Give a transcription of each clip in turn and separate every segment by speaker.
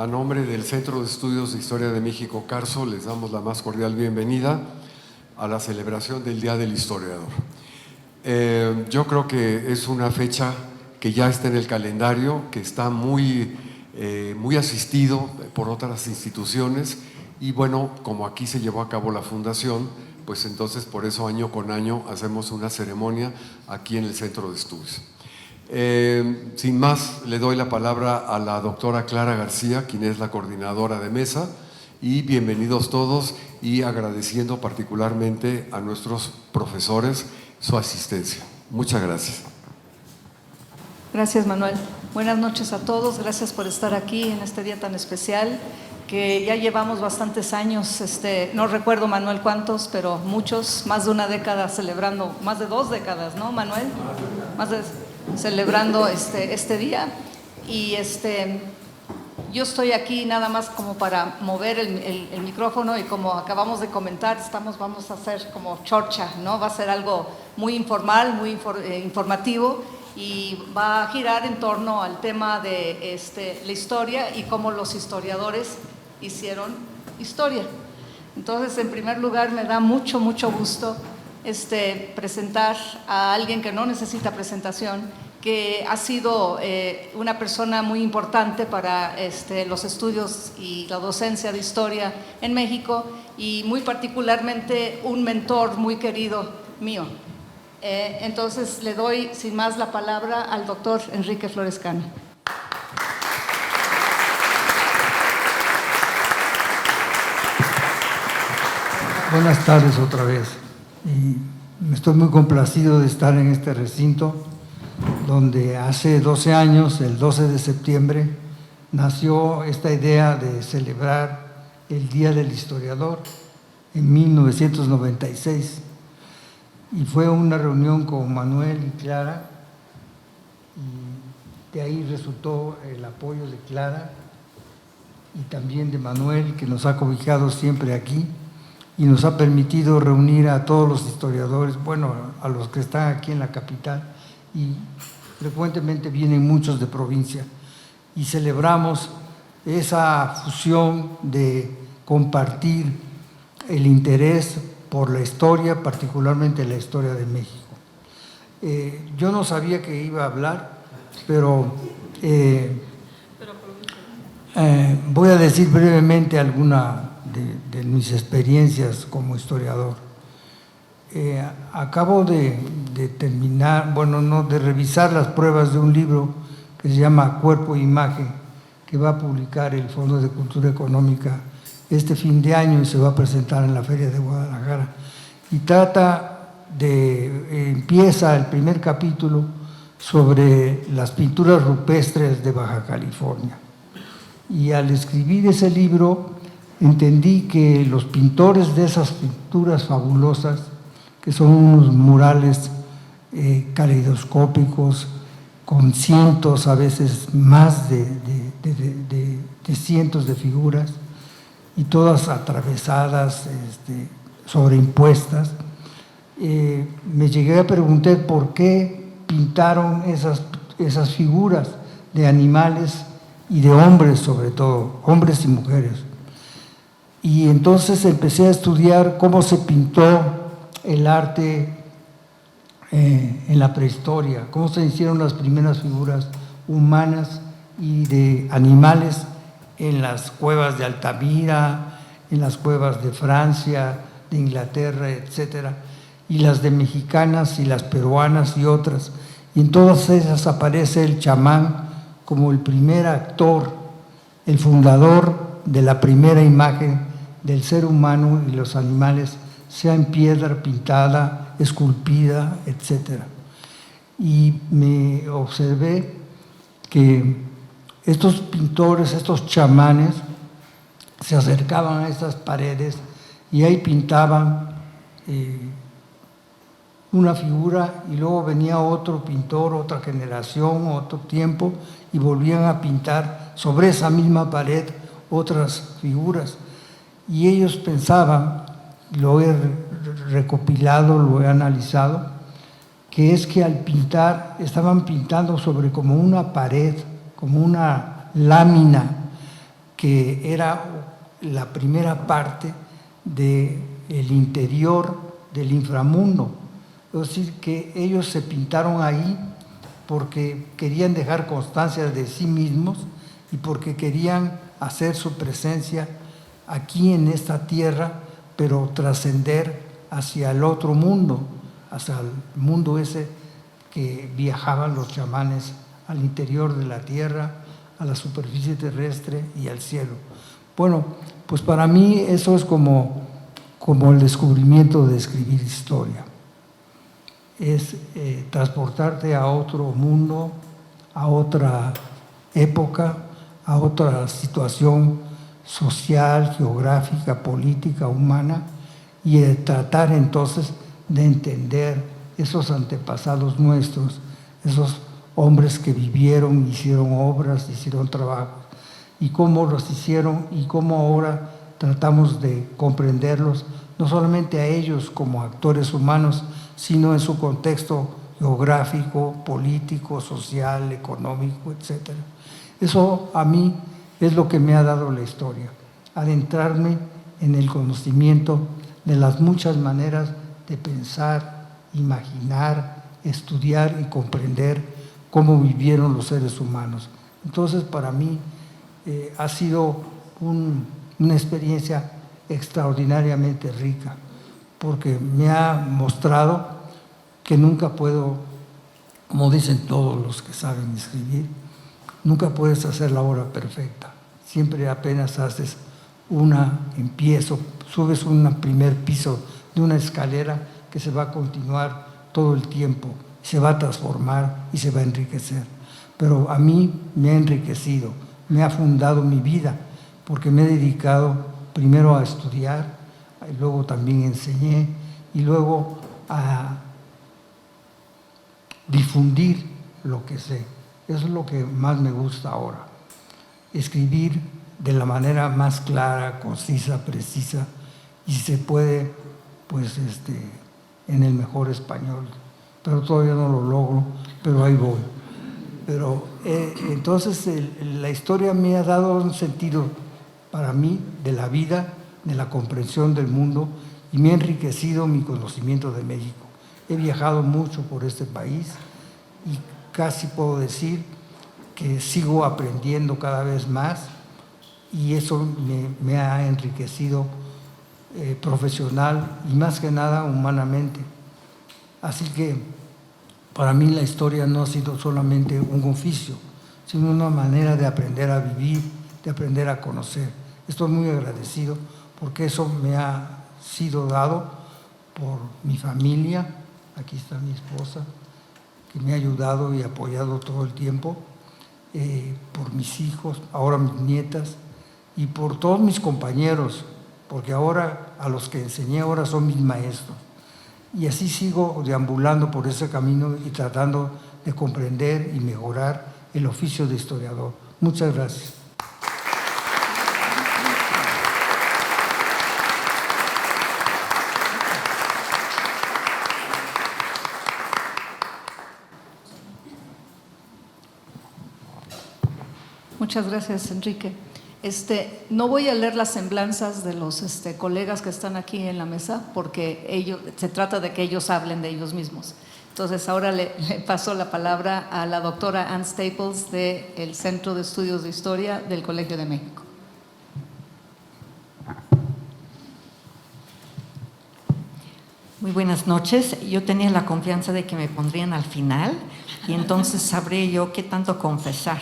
Speaker 1: A nombre del Centro de Estudios de Historia de México, CARSO, les damos la más cordial bienvenida a la celebración del Día del Historiador. Yo creo que es una fecha que ya está en el calendario, que está muy asistido por otras instituciones y bueno, como aquí se llevó a cabo la fundación, pues entonces por eso año con año hacemos una ceremonia aquí en el Centro de Estudios. Sin más, le doy la palabra a la doctora Clara García, quien es la coordinadora de mesa, y bienvenidos todos y agradeciendo particularmente a nuestros profesores su asistencia. Muchas gracias.
Speaker 2: Gracias, Manuel. Buenas noches a todos, gracias por estar aquí en este día tan especial, que ya llevamos bastantes años, no recuerdo, Manuel, cuántos, pero muchos, más de una década celebrando, más de 2 décadas, ¿no, Manuel? Celebrando este día. Y yo estoy aquí nada más como para mover el micrófono y como acabamos de comentar, vamos a hacer como chorcha, ¿no? Va a ser algo muy informal, muy informativo y va a girar en torno al tema de la historia y cómo los historiadores hicieron historia. Entonces, en primer lugar, me da mucho gusto presentar a alguien que no necesita presentación, que ha sido una persona muy importante para los estudios y la docencia de historia en México y muy particularmente un mentor muy querido mío. Entonces le doy sin más la palabra al doctor Enrique Flores Cano.
Speaker 3: Buenas tardes otra vez. Y estoy muy complacido de estar en este recinto donde hace 12 años, el 12 de septiembre, nació esta idea de celebrar el Día del Historiador en 1996. Y fue una reunión con Manuel y Clara, y de ahí resultó el apoyo de Clara y también de Manuel, que nos ha cobijado siempre aquí y nos ha permitido reunir a todos los historiadores, bueno, a los que están aquí en la capital, y frecuentemente vienen muchos de provincia, y celebramos esa fusión de compartir el interés por la historia, particularmente la historia de México. Yo no sabía que iba a hablar, pero voy a decir brevemente alguna de mis experiencias como historiador. Acabo de terminar, de revisar las pruebas de un libro que se llama Cuerpo e Imagen, que va a publicar el Fondo de Cultura Económica este fin de año y se va a presentar en la Feria de Guadalajara. Y empieza el primer capítulo sobre las pinturas rupestres de Baja California. Y al escribir ese libro entendí que los pintores de esas pinturas fabulosas, que son unos murales caleidoscópicos con cientos, a veces más de cientos de figuras, y todas atravesadas, sobreimpuestas, me llegué a preguntar por qué pintaron esas figuras de animales y de hombres, sobre todo, hombres y mujeres. Y entonces empecé a estudiar cómo se pintó el arte en la prehistoria, cómo se hicieron las primeras figuras humanas y de animales en las cuevas de Altamira, en las cuevas de Francia, de Inglaterra, etcétera, y las de mexicanas y las peruanas y otras. Y en todas ellas aparece el chamán como el primer actor, el fundador de la primera imagen del ser humano y los animales, sea en piedra pintada, esculpida, etc. Y me observé que estos pintores, estos chamanes, se acercaban a estas paredes y ahí pintaban una figura y luego venía otro pintor, otra generación, otro tiempo, y volvían a pintar sobre esa misma pared otras figuras. Y ellos pensaban, lo he recopilado, lo he analizado, que es que al pintar, estaban pintando sobre como una pared, como una lámina que era la primera parte del interior del inframundo. Es decir, que ellos se pintaron ahí porque querían dejar constancia de sí mismos y porque querían hacer su presencia aquí en esta tierra, pero trascender hacia el otro mundo, hacia el mundo ese que viajaban los chamanes al interior de la tierra, a la superficie terrestre y al cielo. Bueno, pues para mí eso es como el descubrimiento de escribir historia. Es transportarte a otro mundo, a otra época, a otra situación social, geográfica, política, humana, y tratar entonces de entender esos antepasados nuestros, esos hombres que vivieron, hicieron obras, hicieron trabajos, y cómo los hicieron y cómo ahora tratamos de comprenderlos, no solamente a ellos como actores humanos, sino en su contexto geográfico, político, social, económico, etc. Eso a mí es lo que me ha dado la historia, adentrarme en el conocimiento de las muchas maneras de pensar, imaginar, estudiar y comprender cómo vivieron los seres humanos. Entonces, para mí ha sido una experiencia extraordinariamente rica, porque me ha mostrado que nunca puedo, como dicen todos los que saben escribir, nunca puedes hacer la obra perfecta. Siempre apenas haces subes un primer piso de una escalera que se va a continuar todo el tiempo, se va a transformar y se va a enriquecer. Pero a mí me ha enriquecido, me ha fundado mi vida, porque me he dedicado primero a estudiar, y luego también enseñé, y luego a difundir lo que sé. Eso es lo que más me gusta ahora, escribir de la manera más clara, concisa, precisa, y si se puede, pues en el mejor español. Pero todavía no lo logro, pero ahí voy. Pero entonces la historia me ha dado un sentido para mí de la vida, de la comprensión del mundo, y me ha enriquecido mi conocimiento de México. He viajado mucho por este país y casi puedo decir que sigo aprendiendo cada vez más, y eso me ha enriquecido profesional y más que nada humanamente. Así que para mí la historia no ha sido solamente un oficio, sino una manera de aprender a vivir, de aprender a conocer. Estoy muy agradecido porque eso me ha sido dado por mi familia. Aquí está mi esposa, que me ha ayudado y apoyado todo el tiempo, por mis hijos, ahora mis nietas, y por todos mis compañeros, porque ahora a los que enseñé ahora son mis maestros. Y así sigo deambulando por ese camino y tratando de comprender y mejorar el oficio de historiador. Muchas gracias.
Speaker 2: Muchas gracias, Enrique. No voy a leer las semblanzas de los colegas que están aquí en la mesa, porque se trata de que ellos hablen de ellos mismos. Entonces, ahora le paso la palabra a la doctora Ann Staples del Centro de Estudios de Historia del Colegio de México.
Speaker 4: Muy buenas noches. Yo tenía la confianza de que me pondrían al final y entonces sabré yo qué tanto confesar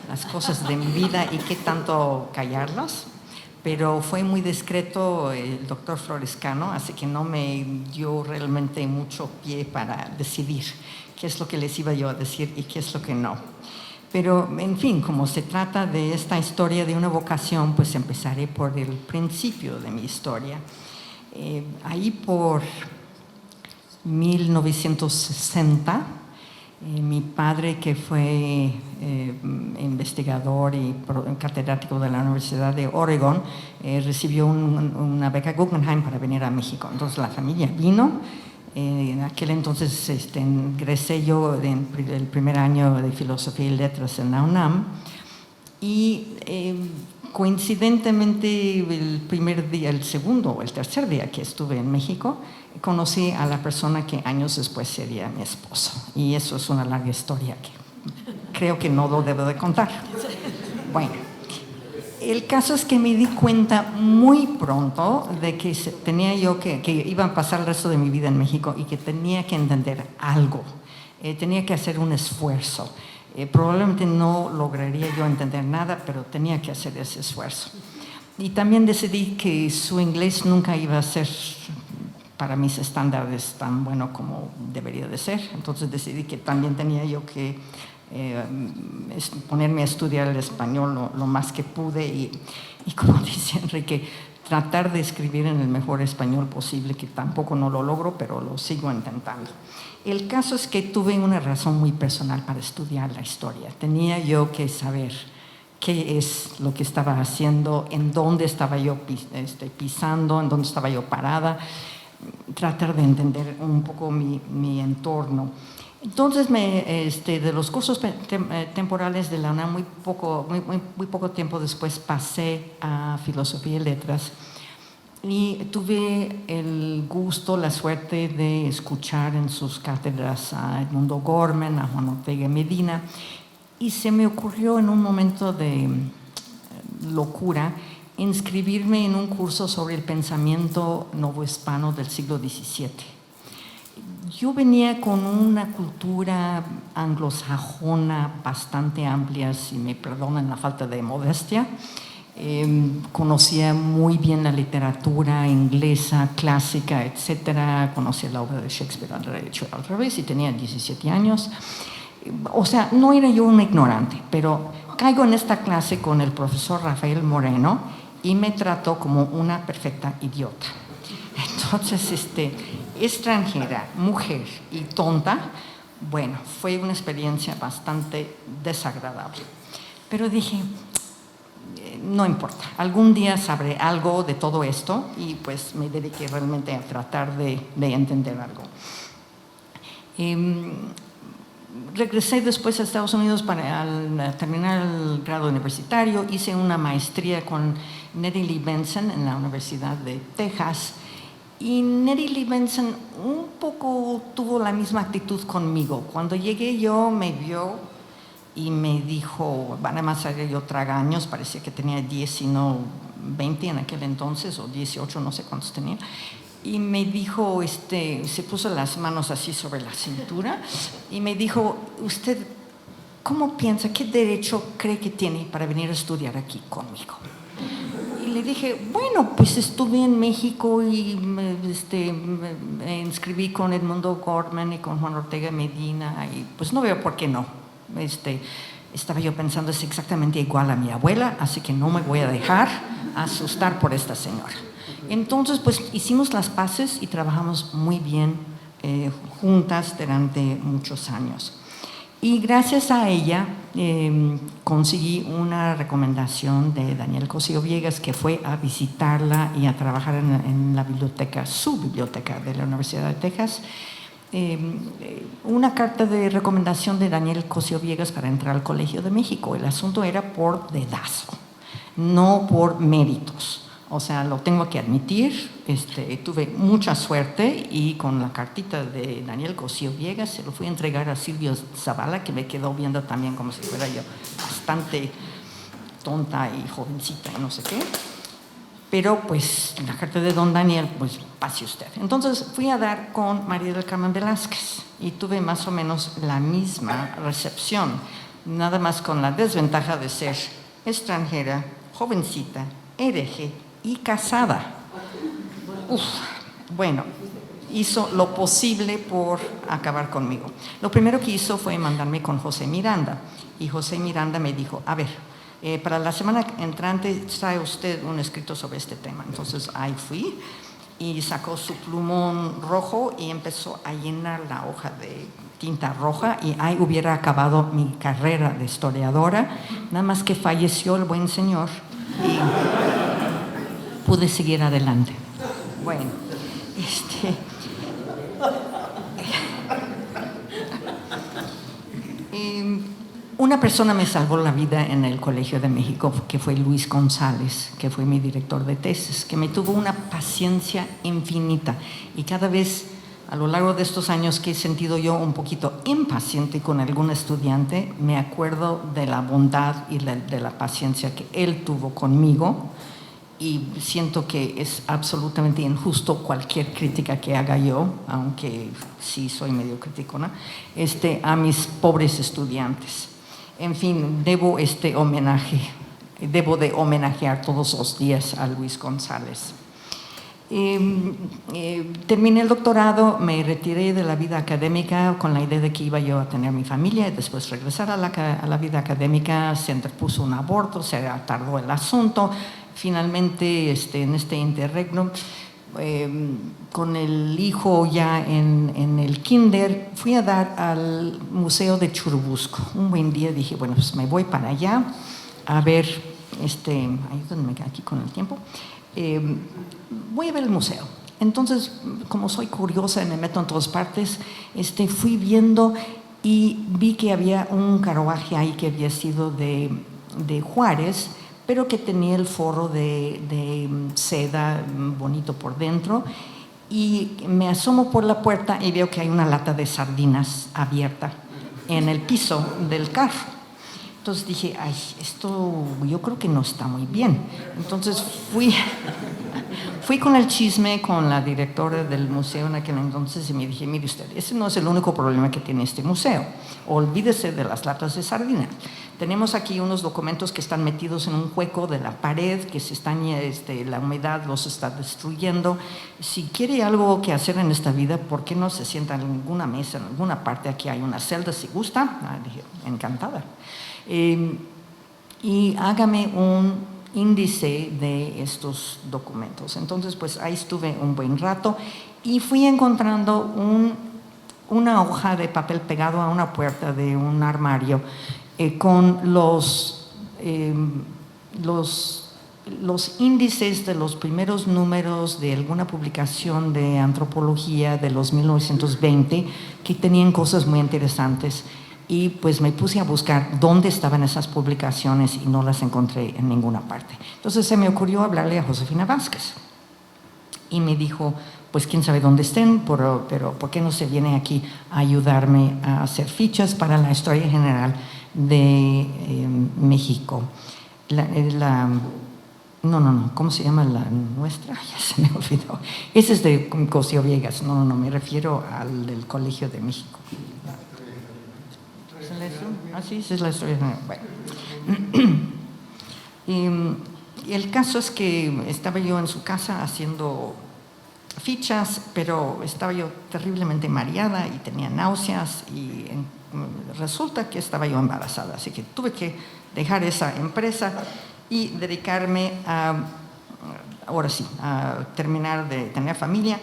Speaker 4: las cosas de mi vida y qué tanto callarlas, pero fue muy discreto el doctor Florescano, así que no me dio realmente mucho pie para decidir qué es lo que les iba yo a decir y qué es lo que no. Pero, en fin, como se trata de esta historia de una vocación, pues empezaré por el principio de mi historia. Ahí por 1960, mi padre, que fue investigador y catedrático de la Universidad de Oregon, recibió una beca Guggenheim para venir a México. Entonces la familia vino. En aquel entonces ingresé yo en el primer año de Filosofía y Letras en la UNAM y coincidentemente el primer día, el segundo o el tercer día que estuve en México, conocí a la persona que años después sería mi esposo. Y eso es una larga historia que creo que no lo debo de contar. Bueno, el caso es que me di cuenta muy pronto de que tenía yo que iba a pasar el resto de mi vida en México y que tenía que entender algo, tenía que hacer un esfuerzo. Probablemente no lograría yo entender nada, pero tenía que hacer ese esfuerzo. Y también decidí que su inglés nunca iba a ser para mis estándares tan bueno como debería de ser. Entonces decidí que también tenía yo que ponerme a estudiar el español lo más que pude y como dice Enrique, tratar de escribir en el mejor español posible, que tampoco no lo logro, pero lo sigo intentando. El caso es que tuve una razón muy personal para estudiar la historia. Tenía yo que saber qué es lo que estaba haciendo, en dónde estaba yo pisando, en dónde estaba yo parada, tratar de entender un poco mi entorno. Entonces, de los cursos temporales de la UNAM, muy poco tiempo después pasé a Filosofía y Letras y tuve el gusto, la suerte de escuchar en sus cátedras a Edmundo Gorman, a Juan Ortega Medina, y se me ocurrió en un momento de locura inscribirme en un curso sobre el pensamiento novohispano del siglo XVII. Yo venía con una cultura anglosajona bastante amplia, si me perdonan la falta de modestia. Conocía muy bien la literatura inglesa, clásica, etcétera. Conocía la obra de Shakespeare al revés y tenía 17 años. O sea, no era yo una ignorante, pero caigo en esta clase con el profesor Rafael Moreno y me trató como una perfecta idiota. Entonces, extranjera, mujer y tonta, bueno, fue una experiencia bastante desagradable. Pero dije, no importa, algún día sabré algo de todo esto y pues me dediqué realmente a tratar de entender algo. Regresé después a Estados Unidos para terminar el grado universitario, hice una maestría con Nettie Lee Benson en la Universidad de Texas. Y Nettie Lee Benson un poco tuvo la misma actitud conmigo. Cuando llegué yo me vio y me dijo, además yo tragaños, parecía que tenía 10 y no 20 en aquel entonces, o 18, no sé cuántos tenía. Y me dijo, se puso las manos así sobre la cintura y me dijo, ¿usted cómo piensa, qué derecho cree que tiene para venir a estudiar aquí conmigo? Y le dije, bueno, pues estuve en México y me inscribí con Edmundo Gorman y con Juan Ortega Medina y pues no veo por qué no. Estaba yo pensando, es exactamente igual a mi abuela, así que no me voy a dejar asustar por esta señora. Entonces, pues hicimos las paces y trabajamos muy bien juntas durante muchos años. Y gracias a ella conseguí una recomendación de Daniel Cosío Viegas, que fue a visitarla y a trabajar en la biblioteca, su biblioteca de la Universidad de Texas. Una carta de recomendación de Daniel Cosío Viegas para entrar al Colegio de México. El asunto era por dedazo, no por méritos. O sea, lo tengo que admitir, tuve mucha suerte y con la cartita de Daniel Cosío Viegas se lo fui a entregar a Silvio Zavala, que me quedó viendo también como si fuera yo bastante tonta y jovencita y no sé qué. Pero pues la carta de don Daniel, pues pase usted. Entonces fui a dar con María del Carmen Velázquez y tuve más o menos la misma recepción, nada más con la desventaja de ser extranjera, jovencita, hereje y casada. Bueno, hizo lo posible por acabar conmigo. Lo primero que hizo fue mandarme con José Miranda, y José Miranda me dijo, a ver, para la semana entrante trae usted un escrito sobre este tema. Entonces ahí fui y sacó su plumón rojo y empezó a llenar la hoja de tinta roja y ahí hubiera acabado mi carrera de historiadora, nada más que falleció el buen señor y pude seguir adelante. Bueno, Una persona me salvó la vida en el Colegio de México, que fue Luis González, que fue mi director de tesis, que me tuvo una paciencia infinita. Y cada vez, a lo largo de estos años que he sentido yo un poquito impaciente con algún estudiante, me acuerdo de la bondad y de la paciencia que él tuvo conmigo, y siento que es absolutamente injusto cualquier crítica que haga yo, aunque sí soy medio criticona, a mis pobres estudiantes. En fin, debo de homenajear todos los días a Luis González. Terminé el doctorado, me retiré de la vida académica con la idea de que iba yo a tener mi familia y después regresar a la vida académica. Se interpuso un aborto, se tardó el asunto. Finalmente, en este interregno, con el hijo ya en el kinder, fui a dar al Museo de Churubusco. Un buen día dije, bueno, pues me voy para allá a ver, ayúdenme aquí con el tiempo, voy a ver el museo. Entonces, como soy curiosa y me meto en todas partes, fui viendo y vi que había un carruaje ahí que había sido de Juárez, pero que tenía el forro de seda bonito por dentro, y me asomo por la puerta y veo que hay una lata de sardinas abierta en el piso del carro. Entonces dije, ay, esto yo creo que no está muy bien. Entonces fui con el chisme con la directora del museo en aquel entonces y me dije, mire usted, ese no es el único problema que tiene este museo. Olvídese de las latas de sardinas. Tenemos aquí unos documentos que están metidos en un hueco de la pared, que la humedad los está destruyendo. Si quiere algo que hacer en esta vida, ¿por qué no se sienta en alguna mesa, en alguna parte? Aquí hay una celda, si gusta. Dije, encantada. Y hágame un índice de estos documentos. Entonces, pues ahí estuve un buen rato y fui encontrando una hoja de papel pegado a una puerta de un armario con los índices de los primeros números de alguna publicación de antropología de los 1920 que tenían cosas muy interesantes. Y pues me puse a buscar dónde estaban esas publicaciones y no las encontré en ninguna parte. Entonces se me ocurrió hablarle a Josefina Vázquez y me dijo, pues quién sabe dónde estén, pero ¿por qué no se viene aquí a ayudarme a hacer fichas para la historia general de México? No, ¿cómo se llama la nuestra? Ya se me olvidó. Ese es de Cosío Viegas, no, me refiero al del Colegio de México. Sí, esa es la historia. Bueno. Y el caso es que estaba yo en su casa haciendo fichas, pero estaba yo terriblemente mareada y tenía náuseas y resulta que estaba yo embarazada, así que tuve que dejar esa empresa y dedicarme ahora sí, a terminar de tener familia.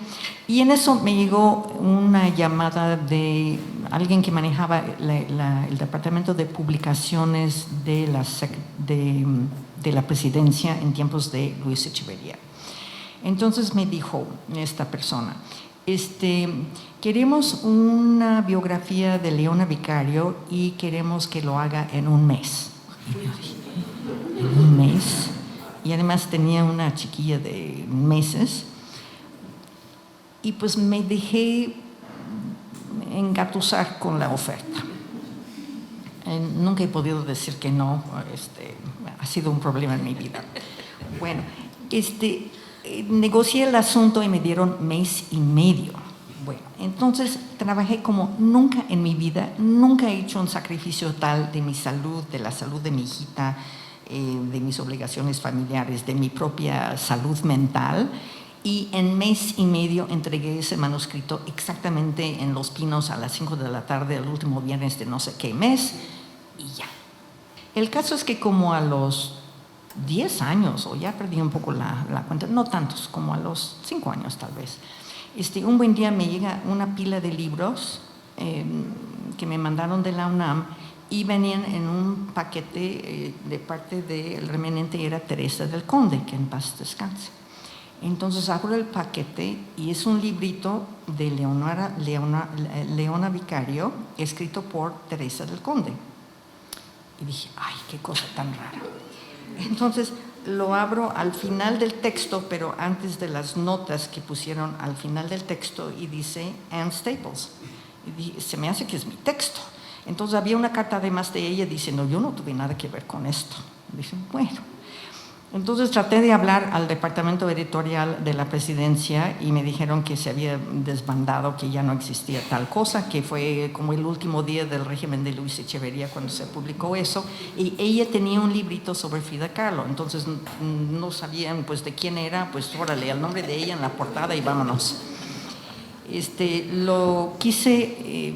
Speaker 4: Y en eso me llegó una llamada de alguien que manejaba el departamento de publicaciones de la presidencia en tiempos de Luis Echeverría. Entonces me dijo esta persona, queremos una biografía de Leona Vicario y queremos que lo haga en un mes. Y yo dije, ¿en un mes? Y además tenía una chiquilla de meses. Y pues me dejé engatusar con la oferta. Nunca he podido decir que no, ha sido un problema en mi vida. Bueno, negocié el asunto y me dieron mes y medio. Bueno, entonces trabajé como nunca en mi vida, nunca he hecho un sacrificio tal de mi salud, de la salud de mi hijita, de mis obligaciones familiares, de mi propia salud mental, y en mes y medio entregué ese manuscrito exactamente en Los Pinos a las 5 de la tarde, el último viernes de no sé qué mes, y ya. El caso es que como a los 10 años, o ya perdí un poco la cuenta, no tantos, como a los 5 años tal vez, un buen día me llega una pila de libros que me mandaron de la UNAM, y venían en un paquete de parte del remanente, era Teresa del Conde, que en paz descanse. Entonces abro el paquete y es un librito de Leona Vicario, escrito por Teresa del Conde. Y dije, ay, qué cosa tan rara. Entonces lo abro al final del texto, pero antes de las notas que pusieron al final del texto, y dice Ann Staples. Y dije, se me hace que es mi texto. Entonces había una carta además de ella diciendo, yo no tuve nada que ver con esto. Dije, bueno. Entonces traté de hablar al departamento editorial de la presidencia y me dijeron que se había desbandado, que ya no existía tal cosa, que fue como el último día del régimen de Luis Echeverría cuando se publicó eso, y ella tenía un librito sobre Frida Kahlo, entonces no sabían pues de quién era, pues órale, el nombre de ella en la portada y vámonos. Lo quise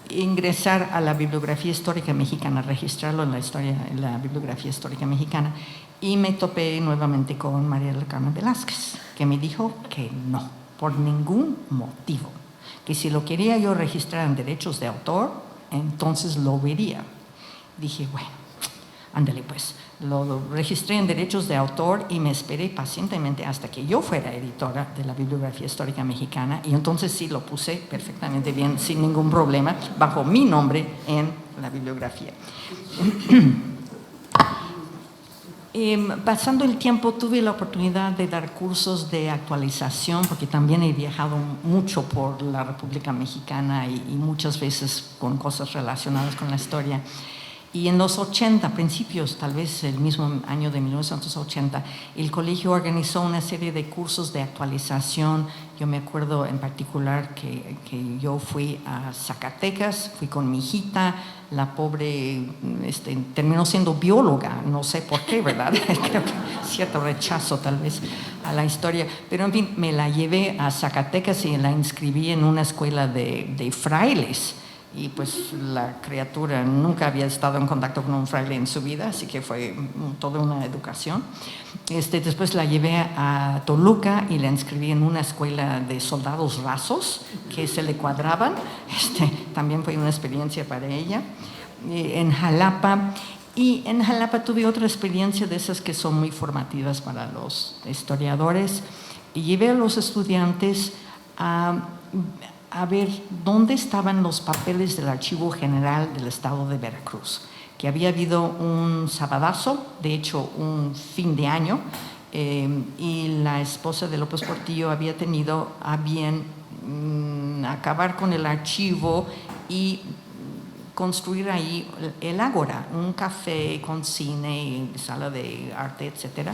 Speaker 4: ingresar a la bibliografía histórica mexicana, registrarlo en la bibliografía histórica mexicana, y me topé nuevamente con María del Carmen Velázquez, que me dijo que no, por ningún motivo, que si lo quería yo registrar en derechos de autor, entonces lo vería. Dije, bueno, ándale pues, lo registré en derechos de autor y me esperé pacientemente hasta que yo fuera editora de la bibliografía histórica mexicana, y entonces sí lo puse perfectamente bien, sin ningún problema, bajo mi nombre en la bibliografía. Pasando el tiempo tuve la oportunidad de dar cursos de actualización, porque también he viajado mucho por la República Mexicana y muchas veces con cosas relacionadas con la historia. Y en los 80, principios, tal vez el mismo año de 1980, el colegio organizó una serie de cursos de actualización. Yo me acuerdo en particular que yo fui a Zacatecas, fui con mi hijita, la pobre terminó siendo bióloga, no sé por qué, ¿verdad? Creo que cierto rechazo tal vez a la historia, pero en fin, me la llevé a Zacatecas y la inscribí en una escuela de frailes. Y pues la criatura nunca había estado en contacto con un fraile en su vida, así que fue toda una educación. Después la llevé a Toluca y la inscribí en una escuela de soldados rasos que se le cuadraban. También fue una experiencia para ella. En Jalapa tuve otra experiencia de esas que son muy formativas para los historiadores. Y llevé a los estudiantes a ver dónde estaban los papeles del Archivo General del Estado de Veracruz, que había habido un sabadazo, de hecho un fin de año, y la esposa de López Portillo había tenido a bien acabar con el archivo y construir ahí el Ágora, un café con cine, sala de arte, etcétera.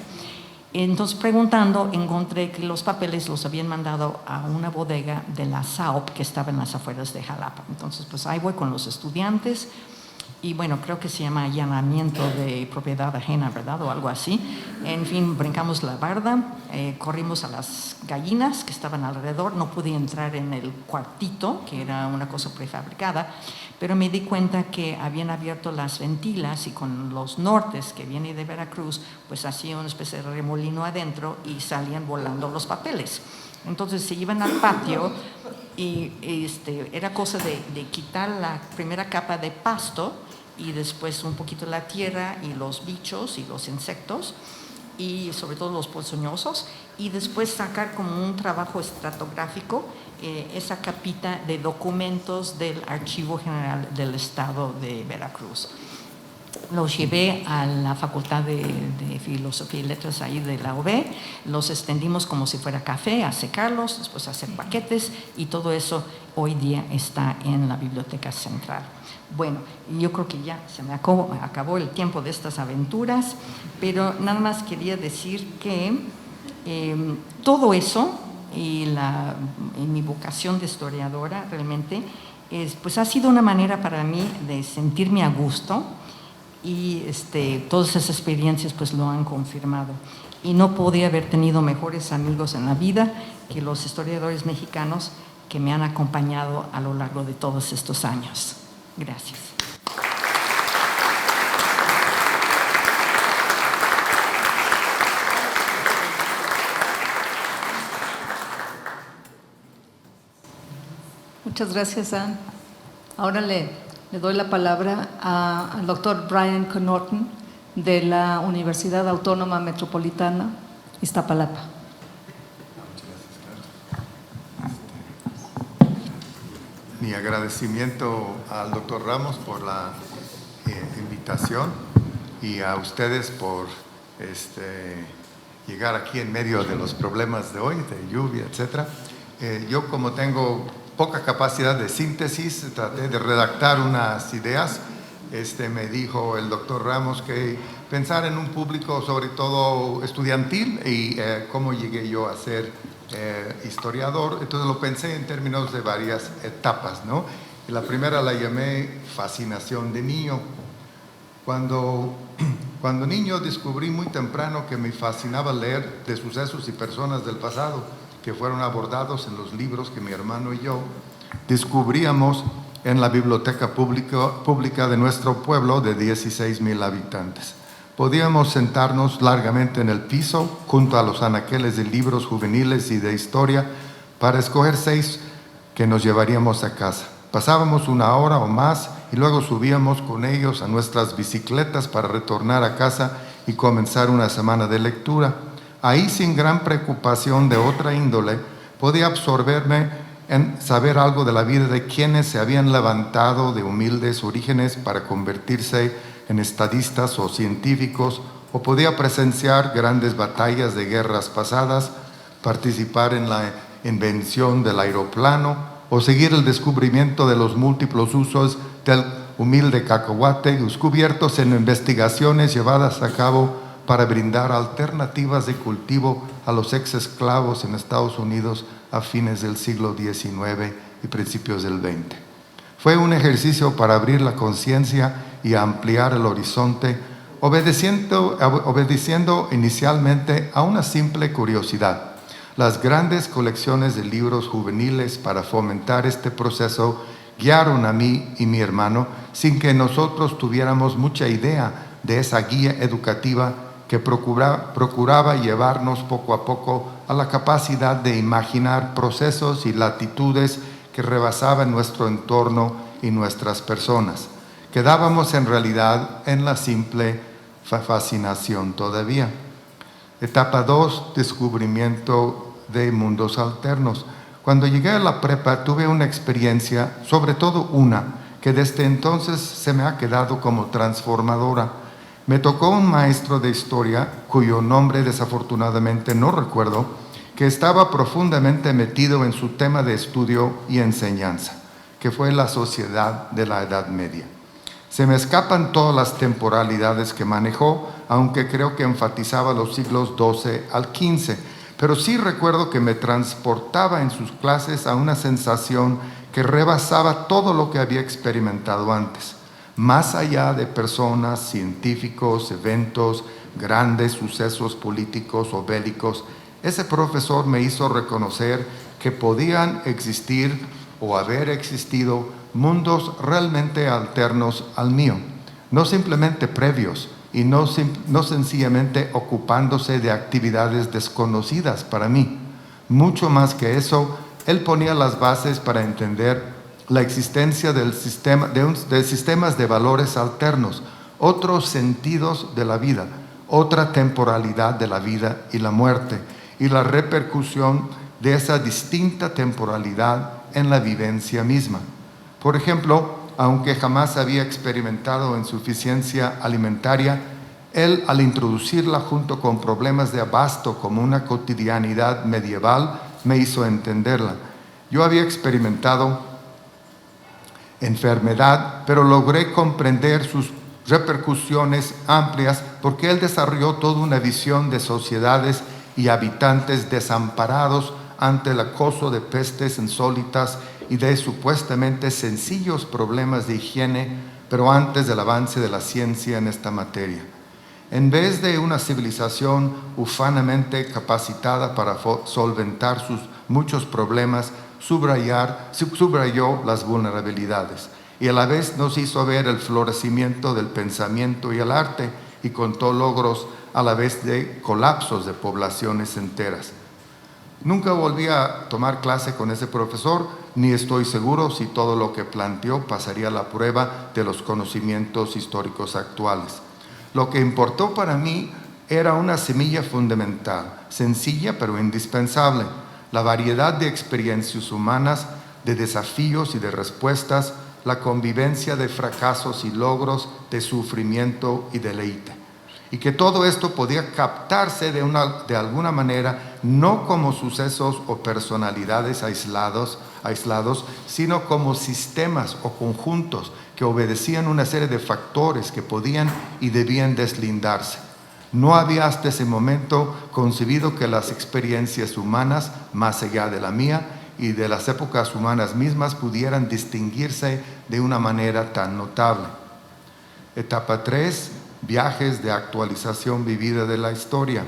Speaker 4: Entonces, preguntando, encontré que los papeles los habían mandado a una bodega de la SAOP que estaba en las afueras de Jalapa. Entonces, pues ahí voy con los estudiantes y bueno, creo que se llama allanamiento de propiedad ajena, ¿verdad? O algo así. En fin, brincamos la barda, corrimos a las gallinas que estaban alrededor. No pude entrar en el cuartito, que era una cosa prefabricada, pero me di cuenta que habían abierto las ventilas y con los nortes que viene de Veracruz, pues hacía una especie de remolino adentro y salían volando los papeles. Entonces se iban al patio y era cosa de quitar la primera capa de pasto y después un poquito la tierra y los bichos y los insectos y sobre todo los ponzoñosos, y después sacar como un trabajo estratográfico esa capita de documentos del Archivo General del Estado de Veracruz. Los llevé a la Facultad de Filosofía y Letras ahí de la UB, los extendimos como si fuera café, a secarlos, después a hacer paquetes, y todo eso hoy día está en la Biblioteca Central. Bueno, yo creo que ya se me acabó el tiempo de estas aventuras, pero nada más quería decir que todo eso y mi vocación de historiadora realmente pues ha sido una manera para mí de sentirme a gusto, y todas esas experiencias pues lo han confirmado. Y no podía haber tenido mejores amigos en la vida que los historiadores mexicanos que me han acompañado a lo largo de todos estos años. Gracias.
Speaker 2: Muchas gracias, Ann. Ahora le doy la palabra al doctor Brian Connaughton de la Universidad Autónoma Metropolitana, Iztapalapa.
Speaker 5: Mi agradecimiento al doctor Ramos por la invitación y a ustedes por llegar aquí en medio de los problemas de hoy, de lluvia, etc. Yo, como tengo poca capacidad de síntesis, traté de redactar unas ideas. Me dijo el doctor Ramos que pensar en un público sobre todo estudiantil y cómo llegué yo a ser historiador. Entonces lo pensé en términos de varias etapas, ¿no? Y la primera la llamé fascinación de niño. Cuando niño descubrí muy temprano que me fascinaba leer de sucesos y personas del pasado que fueron abordados en los libros que mi hermano y yo descubríamos en la biblioteca pública de nuestro pueblo de 16,000 habitantes. Podíamos sentarnos largamente en el piso junto a los anaqueles de libros juveniles y de historia para escoger 6 que nos llevaríamos a casa. Pasábamos 1 hora o más y luego subíamos con ellos a nuestras bicicletas para retornar a casa y comenzar una semana de lectura. Ahí, sin gran preocupación de otra índole, podía absorberme en saber algo de la vida de quienes se habían levantado de humildes orígenes para convertirse en estadistas o científicos, o podía presenciar grandes batallas de guerras pasadas, participar en la invención del aeroplano, o seguir el descubrimiento de los múltiples usos del humilde cacahuate, descubiertos en investigaciones llevadas a cabo para brindar alternativas de cultivo a los ex esclavos en Estados Unidos a fines del siglo XIX y principios del XX. Fue un ejercicio para abrir la conciencia y ampliar el horizonte, obedeciendo inicialmente a una simple curiosidad. Las grandes colecciones de libros juveniles para fomentar este proceso guiaron a mí y mi hermano sin que nosotros tuviéramos mucha idea de esa guía educativa que procuraba llevarnos poco a poco a la capacidad de imaginar procesos y latitudes que rebasaban nuestro entorno y nuestras personas. Quedábamos en realidad en la simple fascinación todavía. Etapa 2, descubrimiento de mundos alternos. Cuando llegué a la prepa tuve una experiencia, sobre todo una, que desde entonces se me ha quedado como transformadora. Me tocó un maestro de historia, cuyo nombre desafortunadamente no recuerdo, que estaba profundamente metido en su tema de estudio y enseñanza, que fue la sociedad de la Edad Media. Se me escapan todas las temporalidades que manejó, aunque creo que enfatizaba los siglos XII al XV, pero sí recuerdo que me transportaba en sus clases a una sensación que rebasaba todo lo que había experimentado antes. Más allá de personas, científicos, eventos, grandes sucesos políticos o bélicos, ese profesor me hizo reconocer que podían existir o haber existido mundos realmente alternos al mío, no simplemente previos y no sencillamente ocupándose de actividades desconocidas para mí. Mucho más que eso, él ponía las bases para entender la existencia de sistemas de valores alternos, otros sentidos de la vida, otra temporalidad de la vida y la muerte, y la repercusión de esa distinta temporalidad en la vivencia misma. Por ejemplo, aunque jamás había experimentado insuficiencia alimentaria, él, al introducirla junto con problemas de abasto como una cotidianidad medieval, me hizo entenderla. Yo había experimentado enfermedad, pero logré comprender sus repercusiones amplias porque él desarrolló toda una visión de sociedades y habitantes desamparados ante el acoso de pestes insólitas y de supuestamente sencillos problemas de higiene, pero antes del avance de la ciencia en esta materia. En vez de una civilización ufanamente capacitada para solventar sus muchos problemas, subrayó las vulnerabilidades y a la vez nos hizo ver el florecimiento del pensamiento y el arte y contó logros a la vez de colapsos de poblaciones enteras. Nunca volví a tomar clase con ese profesor, ni estoy seguro si todo lo que planteó pasaría la prueba de los conocimientos históricos actuales. Lo que importó para mí era una semilla fundamental, sencilla pero indispensable: la variedad de experiencias humanas, de desafíos y de respuestas, la convivencia de fracasos y logros, de sufrimiento y deleite. Y que todo esto podía captarse de alguna manera, no como sucesos o personalidades aislados, sino como sistemas o conjuntos que obedecían una serie de factores que podían y debían deslindarse. No había hasta ese momento concebido que las experiencias humanas, más allá de la mía y de las épocas humanas mismas, pudieran distinguirse de una manera tan notable. Etapa 3. Viajes de actualización vivida de la historia.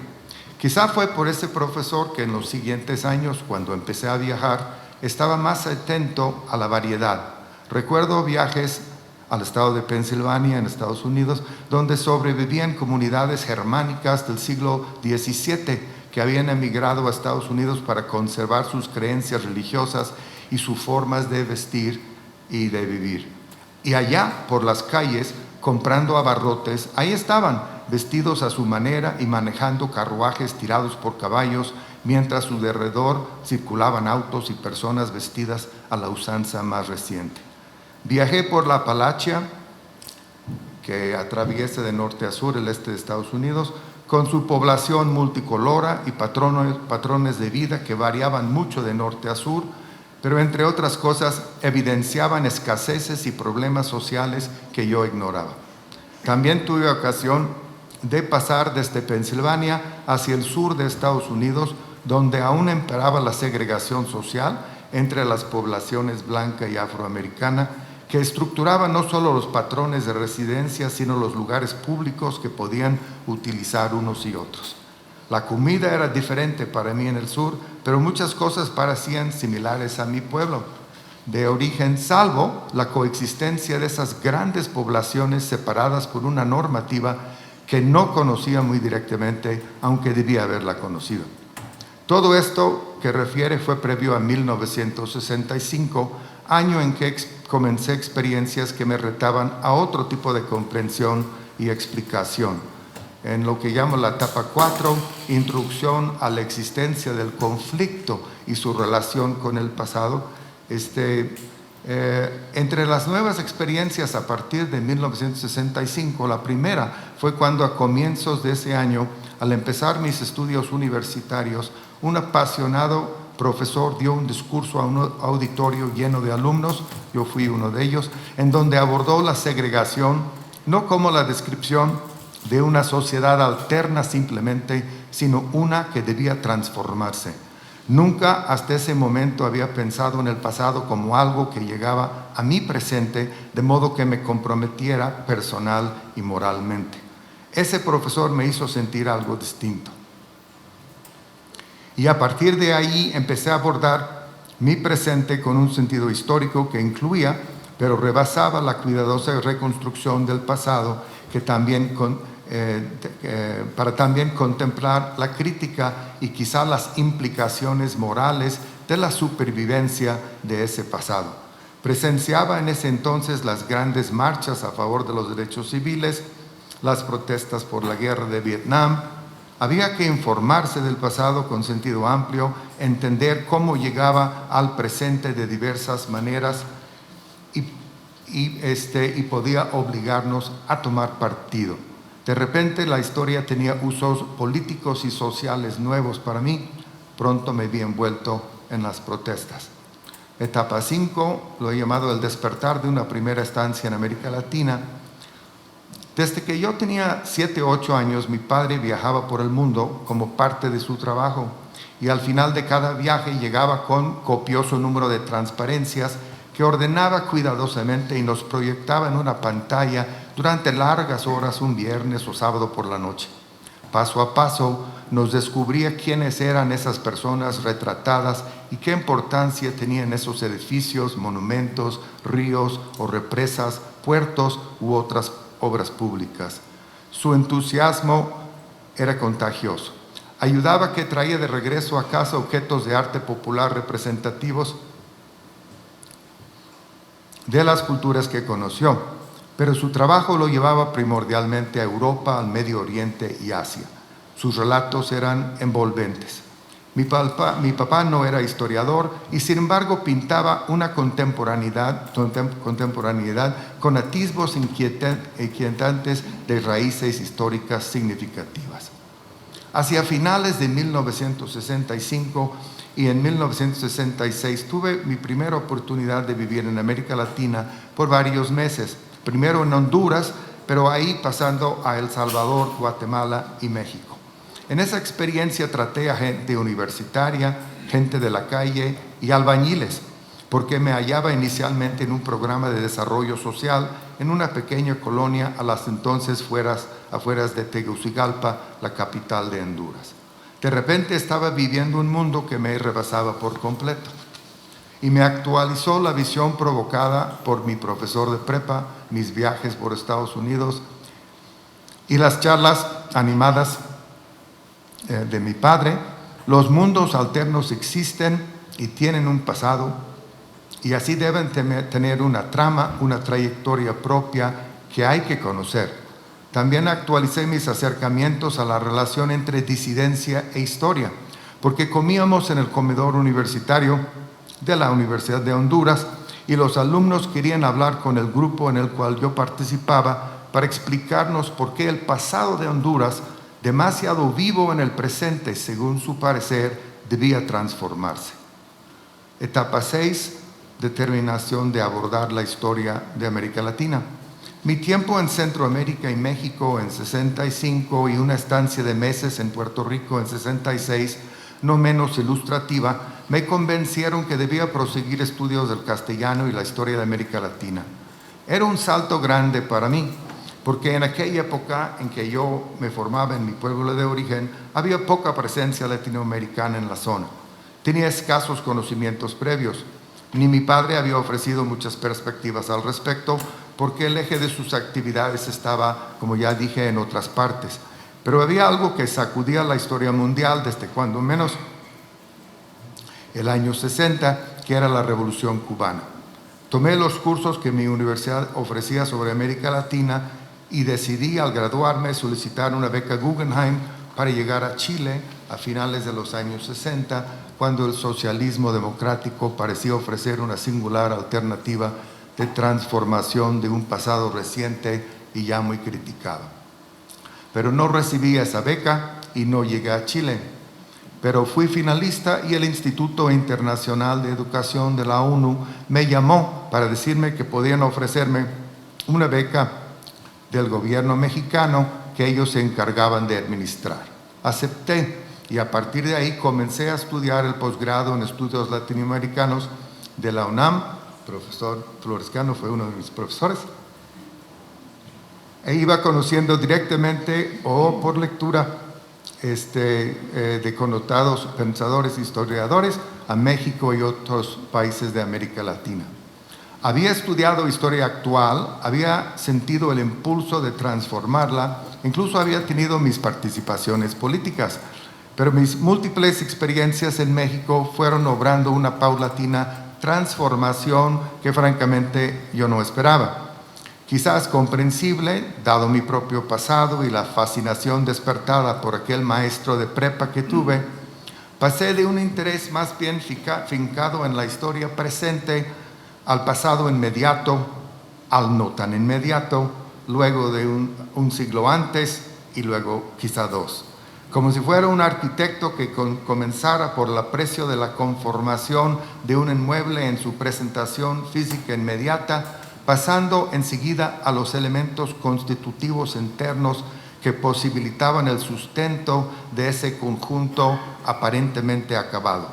Speaker 5: Quizá fue por ese profesor que en los siguientes años, cuando empecé a viajar, estaba más atento a la variedad. Recuerdo viajes al estado de Pensilvania, en Estados Unidos, donde sobrevivían comunidades germánicas del siglo XVII que habían emigrado a Estados Unidos para conservar sus creencias religiosas y sus formas de vestir y de vivir. Y allá, por las calles, comprando abarrotes, ahí estaban, vestidos a su manera y manejando carruajes tirados por caballos, mientras a su derredor circulaban autos y personas vestidas a la usanza más reciente. Viajé por la Appalachia, que atraviesa de norte a sur el este de Estados Unidos, con su población multicolora y patrones de vida que variaban mucho de norte a sur, pero entre otras cosas evidenciaban escaseces y problemas sociales que yo ignoraba. También tuve ocasión de pasar desde Pensilvania hacia el sur de Estados Unidos, donde aún imperaba la segregación social entre las poblaciones blanca y afroamericana, que estructuraba no solo los patrones de residencia, sino los lugares públicos que podían utilizar unos y otros. La comida era diferente para mí en el sur, pero muchas cosas parecían similares a mi pueblo de origen, salvo la coexistencia de esas grandes poblaciones separadas por una normativa que no conocía muy directamente, aunque debía haberla conocido. Todo esto que refiere fue previo a 1965, año en que comencé experiencias que me retaban a otro tipo de comprensión y explicación. En lo que llamo la etapa 4, introducción a la existencia del conflicto y su relación con el pasado. Entre las nuevas experiencias a partir de 1965, la primera fue cuando a comienzos de ese año, al empezar mis estudios universitarios, un apasionado profesor dio un discurso a un auditorio lleno de alumnos, yo fui uno de ellos, en donde abordó la segregación no como la descripción de una sociedad alterna simplemente, sino una que debía transformarse. Nunca hasta ese momento había pensado en el pasado como algo que llegaba a mi presente, de modo que me comprometiera personal y moralmente. Ese profesor me hizo sentir algo distinto. Y a partir de ahí empecé a abordar mi presente con un sentido histórico que incluía, pero rebasaba la cuidadosa reconstrucción del pasado, que también para también contemplar la crítica y quizá las implicaciones morales de la supervivencia de ese pasado. Presenciaba en ese entonces las grandes marchas a favor de los derechos civiles, las protestas por la guerra de Vietnam. Había que informarse del pasado con sentido amplio, entender cómo llegaba al presente de diversas maneras y podía obligarnos a tomar partido. De repente la historia tenía usos políticos y sociales nuevos para mí. Pronto me vi envuelto en las protestas. Etapa 5, lo he llamado el despertar de una primera estancia en América Latina. Desde que yo tenía 7 o 8 años, mi padre viajaba por el mundo como parte de su trabajo y al final de cada viaje llegaba con copioso número de transparencias que ordenaba cuidadosamente y nos proyectaba en una pantalla durante largas horas un viernes o sábado por la noche. Paso a paso nos descubría quiénes eran esas personas retratadas y qué importancia tenían esos edificios, monumentos, ríos o represas, puertos u otras obras públicas. Su entusiasmo era contagioso. Ayudaba que traía de regreso a casa objetos de arte popular representativos de las culturas que conoció, pero su trabajo lo llevaba primordialmente a Europa, al Medio Oriente y Asia. Sus relatos eran envolventes. Mi papá no era historiador y sin embargo pintaba una contemporaneidad con atisbos inquietantes de raíces históricas significativas. Hacia finales de 1965 y en 1966 tuve mi primera oportunidad de vivir en América Latina por varios meses, primero en Honduras, pero ahí pasando a El Salvador, Guatemala y México. En esa experiencia traté a gente universitaria, gente de la calle y albañiles, porque me hallaba inicialmente en un programa de desarrollo social en una pequeña colonia a las entonces afueras de Tegucigalpa, la capital de Honduras. De repente estaba viviendo un mundo que me rebasaba por completo y me actualizó la visión provocada por mi profesor de prepa, mis viajes por Estados Unidos y las charlas animadas de mi padre. Los mundos alternos existen y tienen un pasado y así deben tener una trama, una trayectoria propia que hay que conocer. También actualicé mis acercamientos a la relación entre disidencia e historia, porque comíamos en el comedor universitario de la Universidad de Honduras y los alumnos querían hablar con el grupo en el cual yo participaba para explicarnos por qué el pasado de Honduras, demasiado vivo en el presente, según su parecer, debía transformarse. Etapa 6, determinación de abordar la historia de América Latina. Mi tiempo en Centroamérica y México en 65 y una estancia de meses en Puerto Rico en 66, no menos ilustrativa, me convencieron que debía proseguir estudios del castellano y la historia de América Latina. Era un salto grande para mí, porque en aquella época en que yo me formaba en mi pueblo de origen, había poca presencia latinoamericana en la zona. Tenía escasos conocimientos previos. Ni mi padre había ofrecido muchas perspectivas al respecto, porque el eje de sus actividades estaba, como ya dije, en otras partes. Pero había algo que sacudía la historia mundial desde cuando menos el año 60, que era la Revolución Cubana. Tomé los cursos que mi universidad ofrecía sobre América Latina y decidí al graduarme solicitar una beca Guggenheim para llegar a Chile a finales de los años 60, cuando el socialismo democrático parecía ofrecer una singular alternativa de transformación de un pasado reciente y ya muy criticado. Pero no recibí esa beca y no llegué a Chile. Pero fui finalista y el Instituto Internacional de Educación de la ONU me llamó para decirme que podían ofrecerme una beca del gobierno mexicano que ellos se encargaban de administrar. Acepté y a partir de ahí comencé a estudiar el posgrado en estudios latinoamericanos de la UNAM. Profesor Florescano fue uno de mis profesores. E iba conociendo directamente o por lectura de connotados pensadores e historiadores a México y otros países de América Latina. Había estudiado historia actual, había sentido el impulso de transformarla, incluso había tenido mis participaciones políticas, pero mis múltiples experiencias en México fueron obrando una paulatina transformación que francamente yo no esperaba. Quizás comprensible, dado mi propio pasado y la fascinación despertada por aquel maestro de prepa que tuve, pasé de un interés más bien fincado en la historia presente al pasado inmediato, al no tan inmediato, luego de un siglo antes y luego quizá dos. Como si fuera un arquitecto que comenzara por el aprecio de la conformación de un inmueble en su presentación física inmediata, pasando enseguida a los elementos constitutivos internos que posibilitaban el sustento de ese conjunto aparentemente acabado.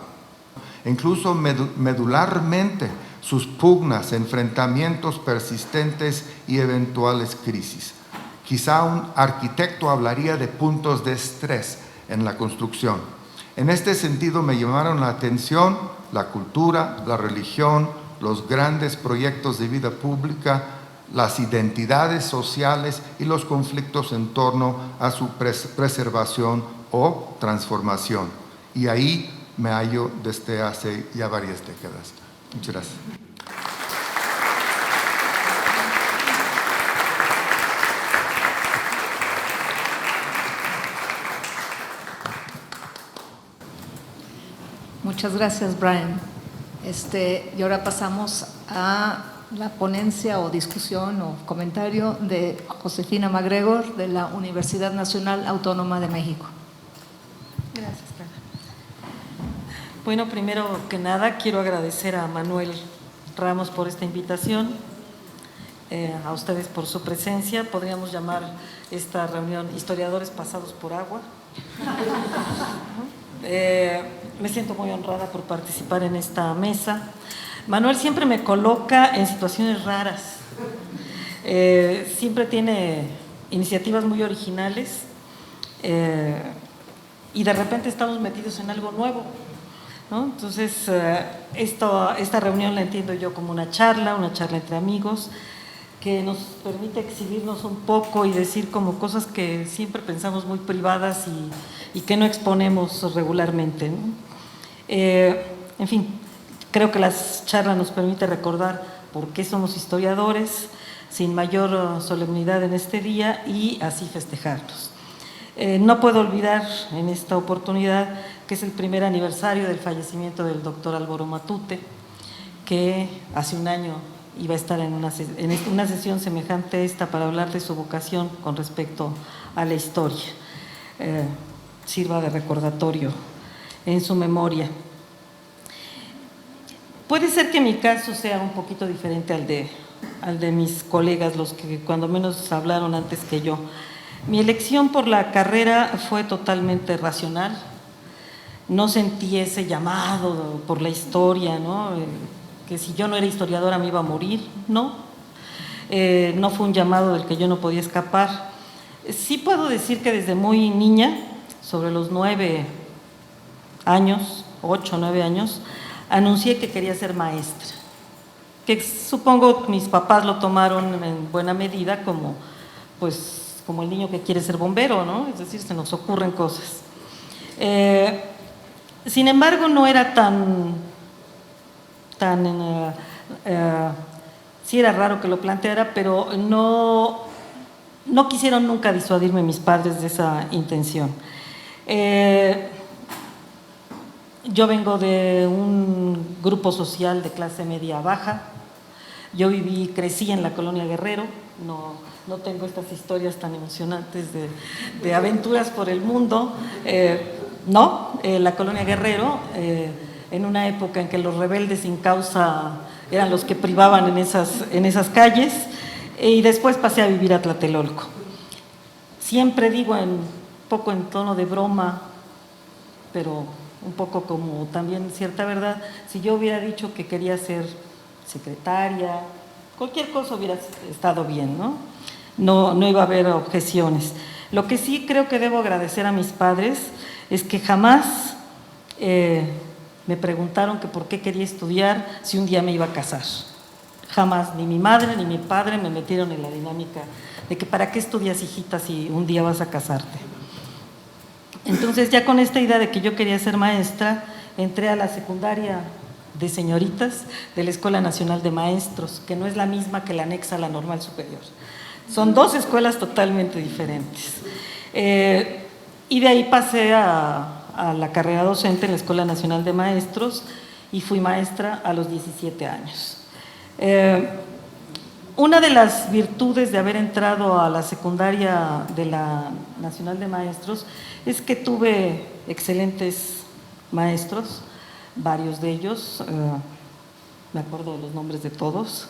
Speaker 5: Incluso medularmente sus pugnas, enfrentamientos persistentes y eventuales crisis. Quizá un arquitecto hablaría de puntos de estrés en la construcción. En este sentido me llamaron la atención la cultura, la religión, los grandes proyectos de vida pública, las identidades sociales y los conflictos en torno a su preservación o transformación. Y ahí me hallo desde hace ya varias décadas. Muchas gracias.
Speaker 2: Muchas gracias, Brian. Y ahora pasamos a la ponencia o discusión o comentario de Josefina MacGregor de la Universidad Nacional Autónoma de México.
Speaker 6: Gracias, Carla. Bueno, primero que nada quiero agradecer a Manuel Ramos por esta invitación, a ustedes por su presencia. Podríamos llamar esta reunión Historiadores Pasados por Agua. Me siento muy honrada por participar en esta mesa. Manuel siempre me coloca en situaciones raras, siempre tiene iniciativas muy originales y de repente estamos metidos en algo nuevo, ¿no? Entonces, esta reunión la entiendo yo como una charla entre amigos que nos permite exhibirnos un poco y decir como cosas que siempre pensamos muy privadas y que no exponemos regularmente, ¿no? En fin, creo que las charlas nos permiten recordar por qué somos historiadores sin mayor solemnidad en este día y así festejarlos. No puedo olvidar en esta oportunidad que es el primer aniversario del fallecimiento del doctor Álvaro Matute, que hace un año iba a estar en una sesión semejante a esta para hablar de su vocación con respecto a la historia. Sirva de recordatorio en su memoria. Puede ser que mi caso sea un poquito diferente al de mis colegas, los que cuando menos hablaron antes que yo. Mi elección por la carrera fue totalmente racional. No sentí ese llamado por la historia, ¿no? Que si yo no era historiadora me iba a morir, ¿no? No fue un llamado del que yo no podía escapar. Sí puedo decir que desde muy niña, sobre los 9 años, 8 o 9 años, anuncié que quería ser maestra, que supongo mis papás lo tomaron en buena medida como el niño que quiere ser bombero, ¿no? Es decir, se nos ocurren cosas. Sin embargo, no era sí era raro que lo planteara, pero no quisieron nunca disuadirme mis padres de esa intención. Yo vengo de un grupo social de clase media baja. Yo crecí en la colonia Guerrero, no tengo estas historias tan emocionantes de aventuras por el mundo. La colonia Guerrero, en una época en que los rebeldes sin causa eran los que privaban en esas calles, y después pasé a vivir a Tlatelolco. Siempre digo un poco en tono de broma, pero un poco como también cierta verdad, si yo hubiera dicho que quería ser secretaria, cualquier cosa hubiera estado bien, ¿no? No iba a haber objeciones. Lo que sí creo que debo agradecer a mis padres es que jamás me preguntaron que por qué quería estudiar si un día me iba a casar. Jamás, ni mi madre ni mi padre me metieron en la dinámica de que para qué estudias, hijita, si un día vas a casarte. Entonces, ya con esta idea de que yo quería ser maestra, entré a la secundaria de señoritas de la Escuela Nacional de Maestros, que no es la misma que la anexa a la Normal Superior. Son dos escuelas totalmente diferentes. Y de ahí pasé a la carrera docente en la Escuela Nacional de Maestros y fui maestra a los 17 años. Una de las virtudes de haber entrado a la secundaria de la Nacional de Maestros es que tuve excelentes maestros, varios de ellos, me acuerdo de los nombres de todos,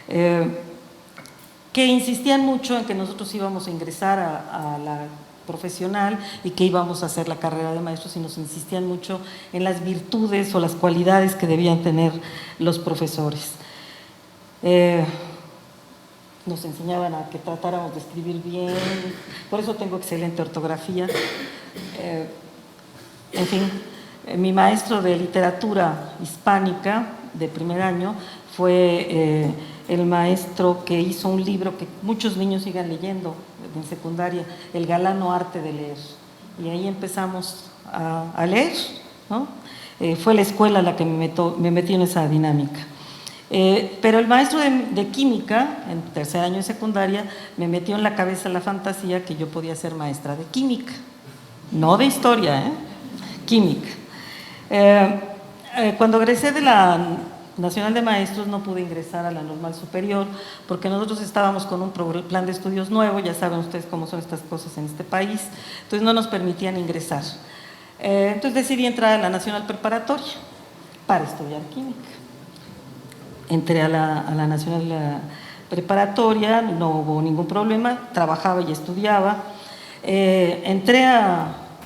Speaker 6: que insistían mucho en que nosotros íbamos a ingresar a la profesional y que íbamos a hacer la carrera de maestros, y nos insistían mucho en las virtudes o las cualidades que debían tener los profesores. Nos enseñaban a que tratáramos de escribir bien, por eso tengo excelente ortografía. En fin, mi maestro de literatura hispánica de primer año fue el maestro que hizo un libro que muchos niños sigan leyendo en secundaria, El galano arte de leer. Y ahí empezamos a leer, ¿no? Fue la escuela la que me metió en esa dinámica. Pero el maestro de química, en tercer año de secundaria, me metió en la cabeza la fantasía que yo podía ser maestra de química, no de historia, química. Cuando egresé de la Nacional de Maestros no pude ingresar a la Normal Superior porque nosotros estábamos con un plan de estudios nuevo, ya saben ustedes cómo son estas cosas en este país, entonces no nos permitían ingresar. Entonces decidí entrar a la Nacional Preparatoria para estudiar química. Entré a la Nacional Preparatoria, no hubo ningún problema, trabajaba y estudiaba. Entré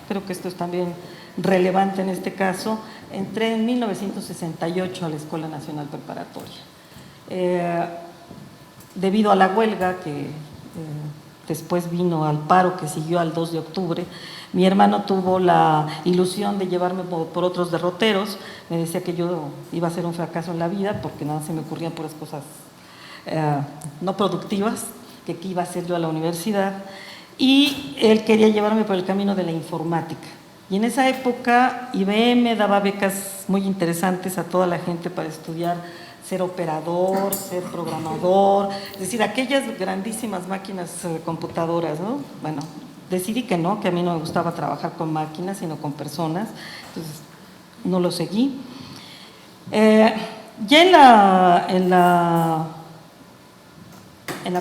Speaker 6: creo que esto es también relevante en este caso, entré en 1968 a la Escuela Nacional Preparatoria. Debido a la huelga que después vino al paro que siguió al 2 de octubre, mi hermano tuvo la ilusión de llevarme por otros derroteros, me decía que yo iba a ser un fracaso en la vida porque nada se me ocurrían puras cosas no productivas, que iba a hacer yo a la universidad, y él quería llevarme por el camino de la informática. Y en esa época IBM daba becas muy interesantes a toda la gente para estudiar ser operador, ser programador, es decir, aquellas grandísimas máquinas computadoras, ¿no? Bueno, decidí que no, que a mí no me gustaba trabajar con máquinas, sino con personas, entonces no lo seguí. Ya en la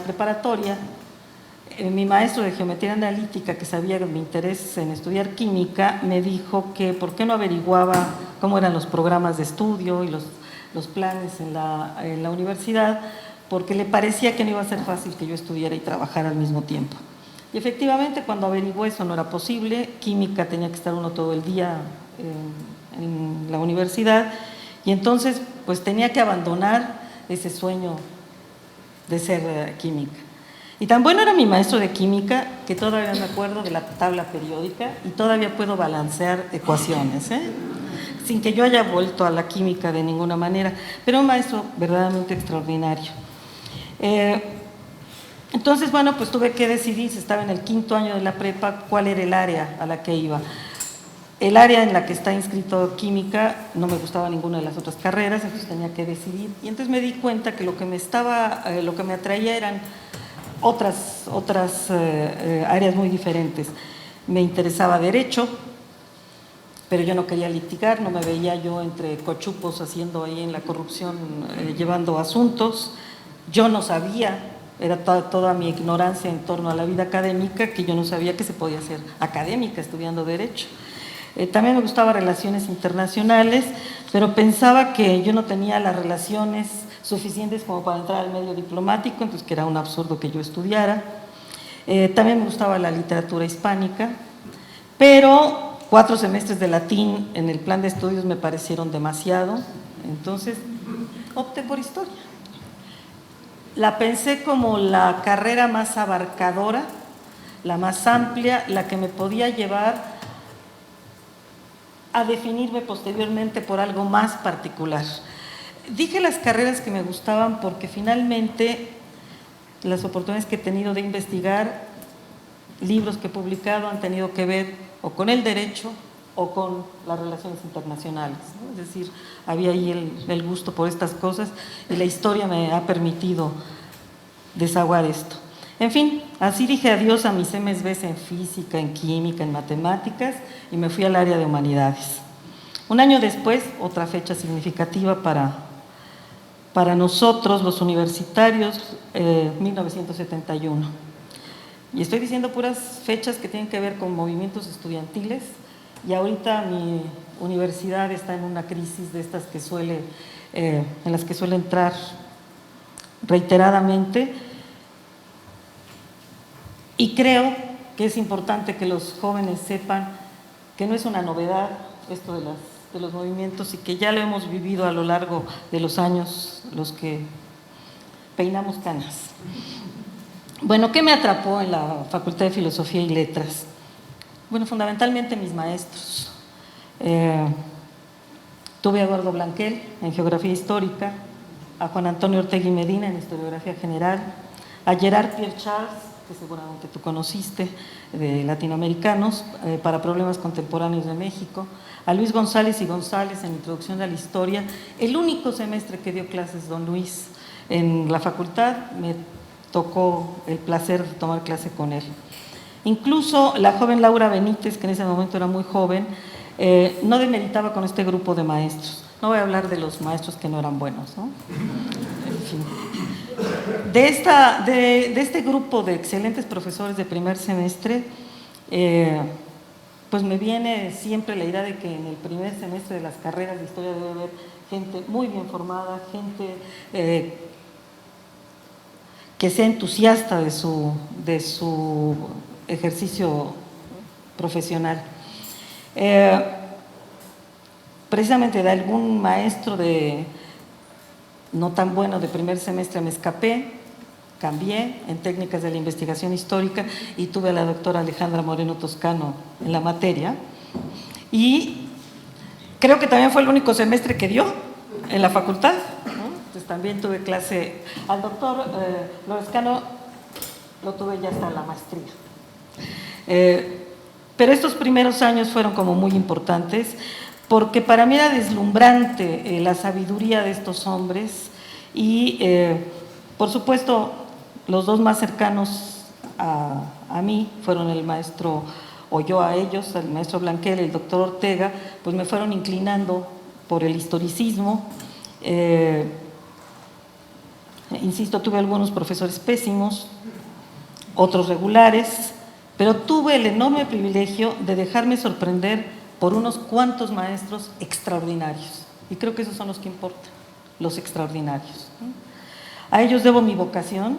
Speaker 6: preparatoria, mi maestro de geometría analítica, que sabía de mi interés en estudiar química, me dijo que por qué no averiguaba cómo eran los programas de estudio y los planes en la universidad, porque le parecía que no iba a ser fácil que yo estudiara y trabajara al mismo tiempo. Y efectivamente, cuando averigué eso no era posible, química tenía que estar uno todo el día en la universidad, y entonces pues tenía que abandonar ese sueño de ser química. Y tan bueno era mi maestro de química que todavía me acuerdo de la tabla periódica y todavía puedo balancear ecuaciones, sin que yo haya vuelto a la química de ninguna manera, pero un maestro verdaderamente extraordinario. Entonces, bueno, pues tuve que decidir, si estaba en el 5º año de la prepa, cuál era el área a la que iba. El área en la que está inscrito química no me gustaba ninguna de las otras carreras, entonces tenía que decidir. Y entonces me di cuenta que lo que me atraía eran otras áreas muy diferentes. Me interesaba derecho, pero yo no quería litigar, no me veía yo entre cochupos haciendo ahí en la corrupción, llevando asuntos. Yo no sabía, era toda mi ignorancia en torno a la vida académica, que yo no sabía que se podía ser académica estudiando derecho. También me gustaba relaciones internacionales, pero pensaba que yo no tenía las relaciones suficientes como para entrar al medio diplomático, entonces que era un absurdo que yo estudiara. También me gustaba la literatura hispánica, pero 4 semestres de latín en el plan de estudios me parecieron demasiado, entonces opté por historia. La pensé como la carrera más abarcadora, la más amplia, la que me podía llevar a definirme posteriormente por algo más particular. Dije las carreras que me gustaban porque finalmente las oportunidades que he tenido de investigar, libros que he publicado han tenido que ver o con el derecho o con las relaciones internacionales, ¿no? Es decir, había ahí el gusto por estas cosas y la historia me ha permitido desaguar esto. En fin, así dije adiós a mis MSBs en física, en química, en matemáticas y me fui al área de humanidades. Un año después, otra fecha significativa para nosotros los universitarios, 1971. Y estoy diciendo puras fechas que tienen que ver con movimientos estudiantiles y ahorita mi universidad está en una crisis de estas que en las que suele entrar reiteradamente. Y creo que es importante que los jóvenes sepan que no es una novedad esto de los movimientos y que ya lo hemos vivido a lo largo de los años los que peinamos canas. Bueno, ¿qué me atrapó en la Facultad de Filosofía y Letras? Bueno, fundamentalmente mis maestros. Tuve a Eduardo Blanquel en Geografía Histórica, a Juan Antonio Ortegui Medina en Historiografía General, a Gerard Pierre Charles, que seguramente tú conociste, de Latinoamericanos, para Problemas Contemporáneos de México, a Luis González y González en Introducción a la Historia. El único semestre que dio clases don Luis en la facultad, me tocó el placer de tomar clase con él. Incluso la joven Laura Benítez, que en ese momento era muy joven, no demeritaba con este grupo de maestros. No voy a hablar de los maestros que no eran buenos, ¿no? En fin. De este grupo de excelentes profesores de primer semestre, pues me viene siempre la idea de que en el primer semestre de las carreras de historia debe haber gente muy bien formada, gente que sea entusiasta de su ejercicio profesional. Precisamente de algún maestro no tan bueno de primer semestre me escapé, cambié en técnicas de la investigación histórica y tuve a la doctora Alejandra Moreno Toscano en la materia. Y creo que también fue el único semestre que dio en la facultad, ¿no? Entonces también tuve clase al doctor Lorenzcano, lo tuve ya hasta la maestría. Pero estos primeros años fueron como muy importantes, porque para mí era deslumbrante la sabiduría de estos hombres y, por supuesto, los dos más cercanos a mí fueron el maestro, o yo a ellos, el maestro Blanquel y el doctor Ortega, pues me fueron inclinando por el historicismo. Insisto, tuve algunos profesores pésimos, otros regulares, pero tuve el enorme privilegio de dejarme sorprender por unos cuantos maestros extraordinarios. Y creo que esos son los que importan, los extraordinarios. A ellos debo mi vocación,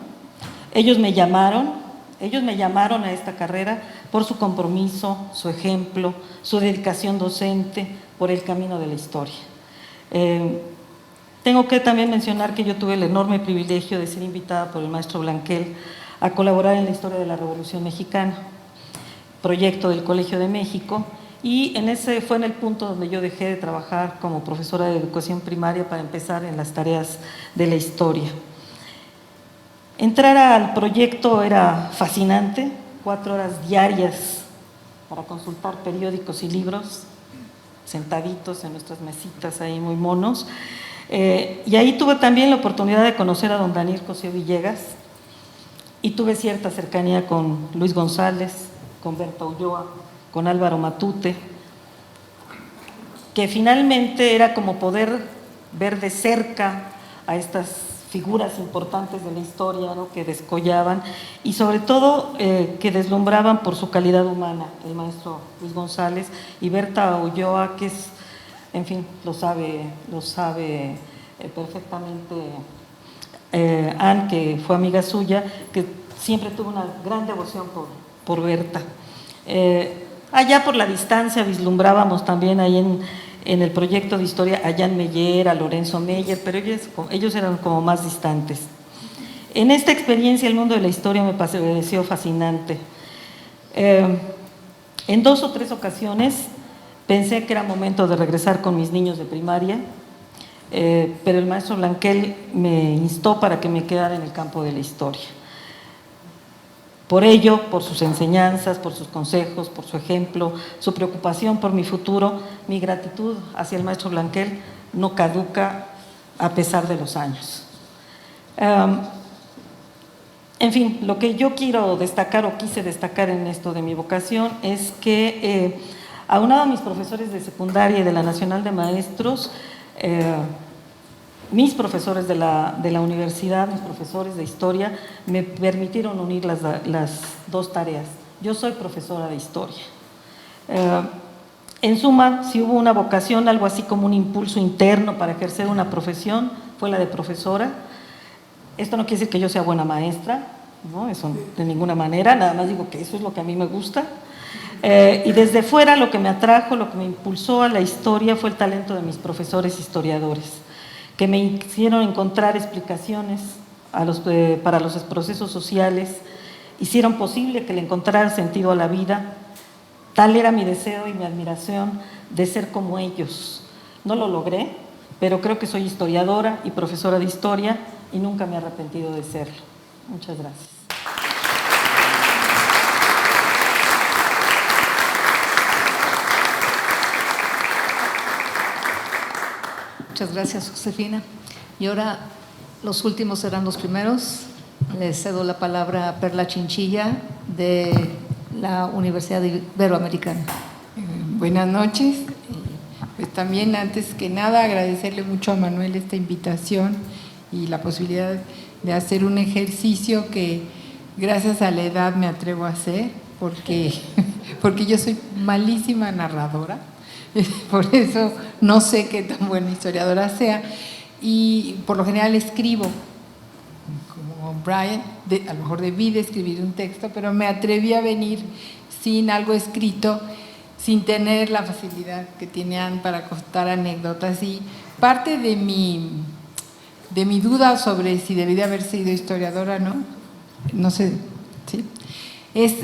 Speaker 6: ellos me llamaron a esta carrera por su compromiso, su ejemplo, su dedicación docente, por el camino de la historia. Tengo que también mencionar que yo tuve el enorme privilegio de ser invitada por el maestro Blanquel a colaborar en la historia de la Revolución Mexicana, proyecto del Colegio de México, y fue en el punto donde yo dejé de trabajar como profesora de educación primaria para empezar en las tareas de la historia. Entrar al proyecto era fascinante, 4 horas diarias para consultar periódicos y libros, sentaditos en nuestras mesitas ahí muy monos. Y ahí tuve también la oportunidad de conocer a don Daniel Cosío Villegas y tuve cierta cercanía con Luis González, con Berta Ulloa, con Álvaro Matute, que finalmente era como poder ver de cerca a estas figuras importantes de la historia, ¿no?, que descollaban y sobre todo que deslumbraban por su calidad humana, el maestro Luis González y Berta Ulloa, que es, en fin, lo sabe perfectamente Anne, que fue amiga suya, que siempre tuvo una gran devoción por Berta. Allá por la distancia vislumbrábamos también ahí en el proyecto de historia a Jan Meyer, a Lorenzo Meyer, pero ellos eran como más distantes. En esta experiencia el mundo de la historia me pareció fascinante. En 2 o 3 ocasiones pensé que era momento de regresar con mis niños de primaria, pero el maestro Blanquel me instó para que me quedara en el campo de la historia. Por ello, por sus enseñanzas, por sus consejos, por su ejemplo, su preocupación por mi futuro, mi gratitud hacia el maestro Blanquel no caduca a pesar de los años. En fin, lo que yo quiero destacar o quise destacar en esto de mi vocación es que, aunado a mis profesores de secundaria y de la Nacional de Maestros, mis profesores de la universidad, mis profesores de historia, me permitieron unir las 2 tareas. Yo soy profesora de historia. En suma, si hubo una vocación, algo así como un impulso interno para ejercer una profesión, fue la de profesora. Esto no quiere decir que yo sea buena maestra, ¿no? Eso de ninguna manera, nada más digo que eso es lo que a mí me gusta. Y desde fuera lo que me atrajo, lo que me impulsó a la historia fue el talento de mis profesores historiadores, que me hicieron encontrar explicaciones para los procesos sociales, hicieron posible que le encontrara sentido a la vida. Tal era mi deseo y mi admiración de ser como ellos. No lo logré, pero creo que soy historiadora y profesora de historia y nunca me he arrepentido de serlo. Muchas gracias.
Speaker 2: Muchas gracias, Josefina. Y ahora los últimos serán los primeros. Les cedo la palabra a Perla Chinchilla de la Universidad Iberoamericana.
Speaker 7: Buenas noches. Pues también, antes que nada, agradecerle mucho a Manuel esta invitación y la posibilidad de hacer un ejercicio que gracias a la edad me atrevo a hacer, porque yo soy malísima narradora, por eso no sé qué tan buena historiadora sea, y por lo general escribo, como Brian, a lo mejor debí de escribir un texto, pero me atreví a venir sin algo escrito, sin tener la facilidad que tenían para contar anécdotas, y parte de mi duda sobre si debí de haber sido historiadora o no sé, ¿sí? Es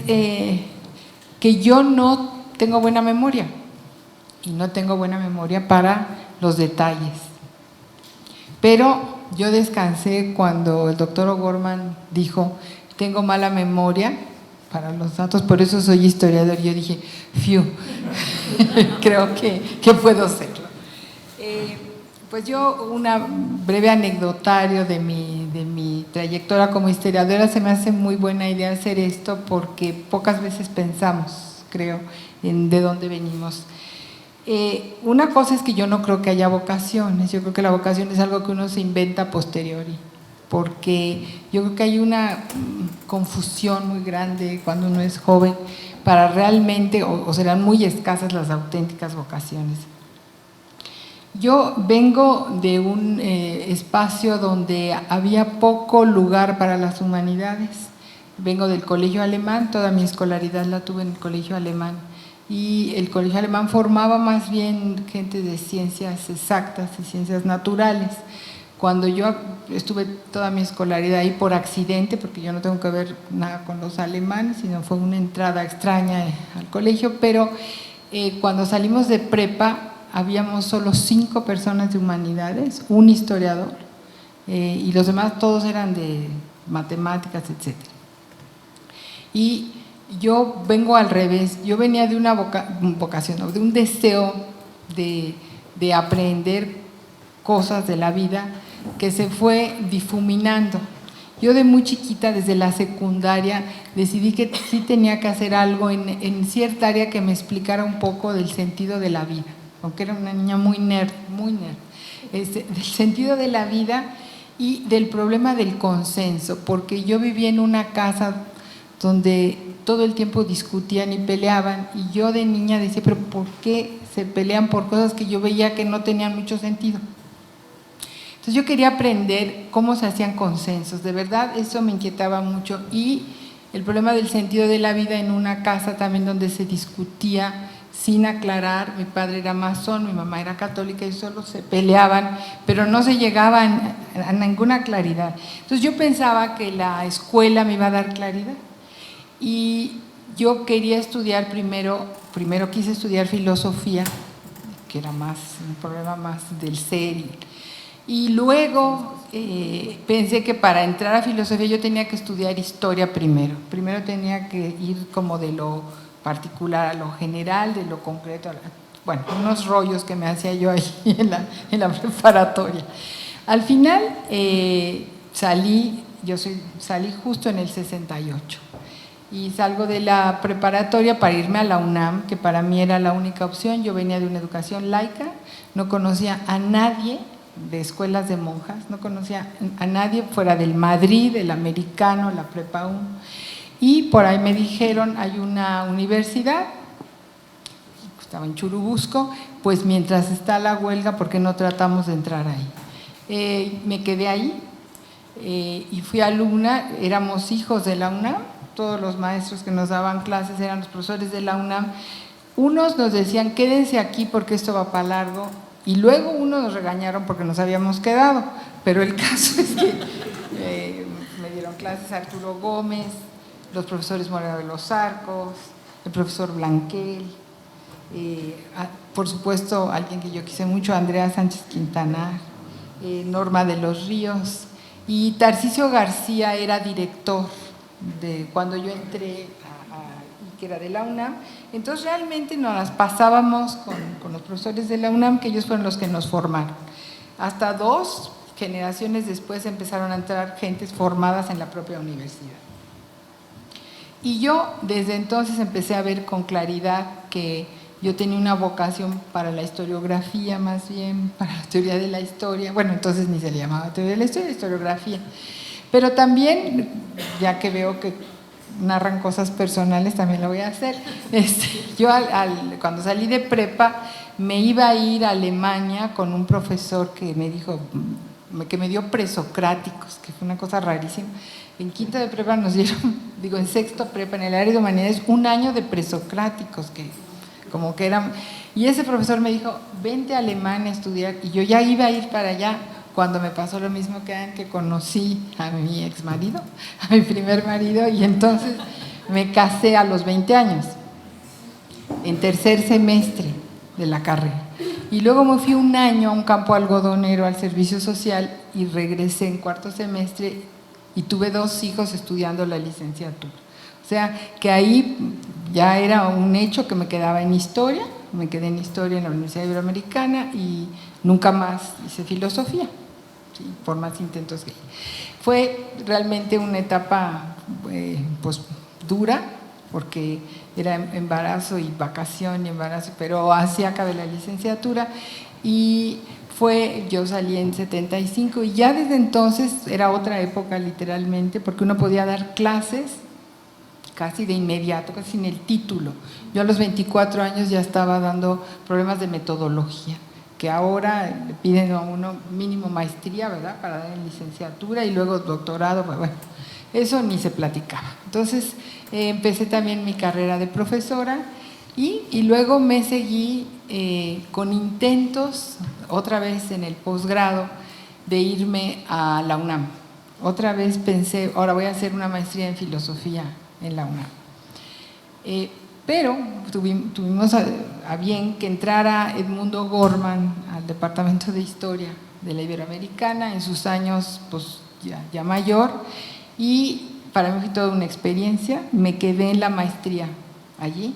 Speaker 7: que yo no tengo buena memoria, y no tengo buena memoria para los detalles. Pero yo descansé cuando el doctor O'Gorman dijo, tengo mala memoria para los datos, por eso soy historiador. Yo dije, fiu, creo que puedo serlo. Pues yo, un breve anecdotario de mi trayectoria como historiadora. Se me hace muy buena idea hacer esto porque pocas veces pensamos, creo, en de dónde venimos. Una cosa es que yo no creo que haya vocaciones. Yo creo que la vocación es algo que uno se inventa a posteriori, porque yo creo que hay una confusión muy grande cuando uno es joven para realmente, o serán muy escasas las auténticas vocaciones. Yo vengo de un espacio donde había poco lugar para las humanidades. Vengo del colegio alemán, toda mi escolaridad la tuve en el colegio alemán, y el colegio alemán formaba más bien gente de ciencias exactas y ciencias naturales. Cuando yo estuve toda mi escolaridad ahí por accidente, porque yo no tengo que ver nada con los alemanes, sino fue una entrada extraña al colegio, pero cuando salimos de prepa habíamos solo 5 personas de humanidades, un historiador, y los demás todos eran de matemáticas, etc. Y yo vengo al revés. Yo venía de una vocación, de un deseo de aprender cosas de la vida que se fue difuminando. Yo de muy chiquita, desde la secundaria, decidí que sí tenía que hacer algo en cierta área que me explicara un poco del sentido de la vida, aunque era una niña muy nerd, del sentido de la vida y del problema del consenso, porque yo vivía en una casa donde todo el tiempo discutían y peleaban, y yo de niña decía, pero ¿por qué se pelean por cosas que yo veía que no tenían mucho sentido? Entonces yo quería aprender cómo se hacían consensos, de verdad eso me inquietaba mucho, y el problema del sentido de la vida en una casa también donde se discutía sin aclarar. Mi padre era masón, mi mamá era católica, y solo se peleaban, pero no se llegaban a ninguna claridad. Entonces yo pensaba que la escuela me iba a dar claridad, y yo quería estudiar primero quise estudiar filosofía, que era más un problema más del ser, y luego pensé que para entrar a filosofía yo tenía que estudiar historia primero tenía que ir como de lo particular a lo general, de lo concreto, bueno, unos rollos que me hacía yo ahí en la preparatoria. Al final salí justo en el 68, y salgo de la preparatoria para irme a la UNAM, que para mí era la única opción. Yo venía de una educación laica, no conocía a nadie de escuelas de monjas, no conocía a nadie fuera del Madrid, del Americano, la Prepa 1, y por ahí me dijeron, hay una universidad, estaba en Churubusco, pues mientras está la huelga, ¿por qué no tratamos de entrar ahí? Me quedé ahí y fui alumna. Éramos hijos de la UNAM, todos los maestros que nos daban clases eran los profesores de la UNAM. Unos nos decían, quédense aquí porque esto va para largo, y luego unos nos regañaron porque nos habíamos quedado, pero el caso es que me dieron clases Arturo Gómez, los profesores Moreno de los Arcos, el profesor Blanquel, por supuesto alguien que yo quise mucho, Andrea Sánchez Quintanar, Norma de los Ríos, y Tarcisio García era director cuando yo entré, que era de la UNAM. Entonces realmente nos las pasábamos con los profesores de la UNAM, que ellos fueron los que nos formaron. Hasta 2 generaciones después empezaron a entrar gentes formadas en la propia universidad. Y yo desde entonces empecé a ver con claridad que yo tenía una vocación para la historiografía, más bien para la teoría de la historia. Bueno, entonces ni se le llamaba teoría de la historia, historiografía. Pero también, ya que veo que narran cosas personales, también lo voy a hacer. Yo cuando salí de prepa me iba a ir a Alemania con un profesor que me dijo, que me dio presocráticos, que fue una cosa rarísima. En quinto de prepa nos dieron, en sexto prepa, en el área de humanidades, un año de presocráticos, que como que eran… Y ese profesor me dijo, vente a Alemania a estudiar, y yo ya iba a ir para allá, cuando me pasó lo mismo que conocí a mi ex marido, a mi primer marido, y entonces me casé a los 20 años, en tercer semestre de la carrera. Y luego me fui un año a un campo algodonero al servicio social y regresé en cuarto semestre y tuve 2 hijos estudiando la licenciatura. O sea, que ahí ya era un hecho que me quedaba en historia, me quedé en historia en la Universidad Iberoamericana y nunca más hice filosofía, ¿sí? Por más intentos que… Fue realmente una etapa pues dura, porque era embarazo y vacación y embarazo, pero así acabé la licenciatura y yo salí en 75 y ya desde entonces era otra época literalmente, porque uno podía dar clases casi de inmediato, casi sin el título. Yo a los 24 años ya estaba dando problemas de metodología, que ahora le piden a uno mínimo maestría, ¿verdad?, para dar en licenciatura y luego doctorado, bueno, eso ni se platicaba. Entonces empecé también mi carrera de profesora y luego me seguí con intentos, otra vez en el posgrado, de irme a la UNAM. Otra vez pensé, ahora voy a hacer una maestría en filosofía en la UNAM. Pero tuvimos a bien que entrara Edmundo Gorman al Departamento de Historia de la Iberoamericana en sus años pues, ya mayor, y para mí fue toda una experiencia. Me quedé en la maestría allí.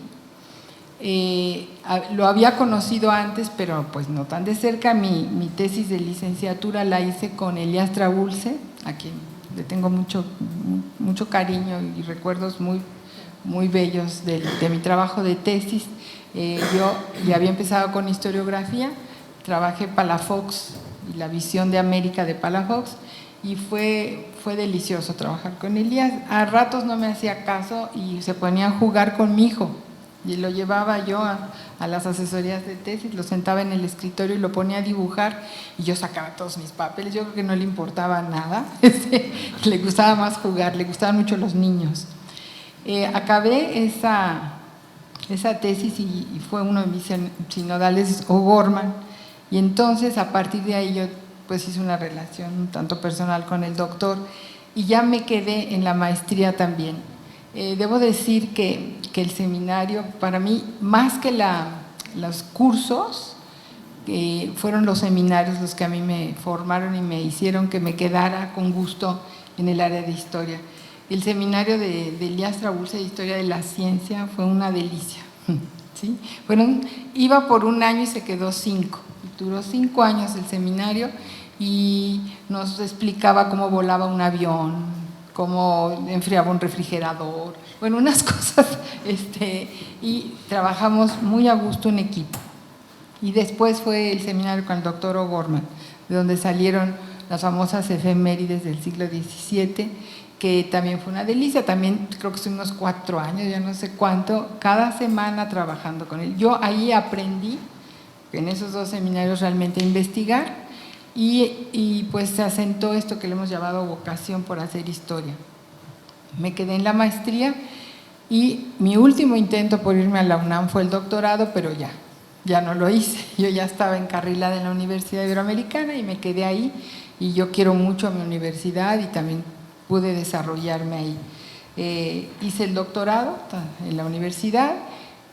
Speaker 7: Lo había conocido antes, pero pues no tan de cerca. Mi tesis de licenciatura la hice con Elías Trabulce, a quien le tengo mucho cariño y recuerdos muy bellos de mi trabajo de tesis. Yo ya había empezado con historiografía, trabajé Palafox y la visión de América de Palafox, y fue delicioso trabajar con Elías. A ratos no me hacía caso y se ponía a jugar con mi hijo, y lo llevaba yo a las asesorías de tesis, lo sentaba en el escritorio y lo ponía a dibujar, y yo sacaba todos mis papeles. Yo creo que no le importaba nada, le gustaba más jugar, le gustaban mucho los niños. Acabé esa tesis y fue uno de mis sinodales O'Gorman, y entonces a partir de ahí yo pues hice una relación un tanto personal con el doctor y ya me quedé en la maestría también. Debo decir que el seminario, para mí, más que los cursos, fueron los seminarios los que a mí me formaron y me hicieron que me quedara con gusto en el área de historia. El seminario de Elías Trabulce de Historia de la Ciencia fue una delicia, ¿sí? Iba por un año y se quedó 5. Duró 5 años el seminario y nos explicaba cómo volaba un avión, cómo enfriaba un refrigerador, bueno, unas cosas, y trabajamos muy a gusto en equipo. Y después fue el seminario con el doctor O'Gorman, de donde salieron las famosas efemérides del siglo XVII, que también fue una delicia. También creo que estuvimos 4 años, ya no sé cuánto, cada semana trabajando con él. Yo ahí aprendí, en esos 2 seminarios, realmente a investigar, y pues se asentó esto que le hemos llamado vocación por hacer historia. Me quedé en la maestría y mi último intento por irme a la UNAM fue el doctorado, pero ya no lo hice. Yo ya estaba encarrilada en la Universidad Iberoamericana y me quedé ahí, y yo quiero mucho a mi universidad y también pude desarrollarme ahí. Hice el doctorado en la universidad,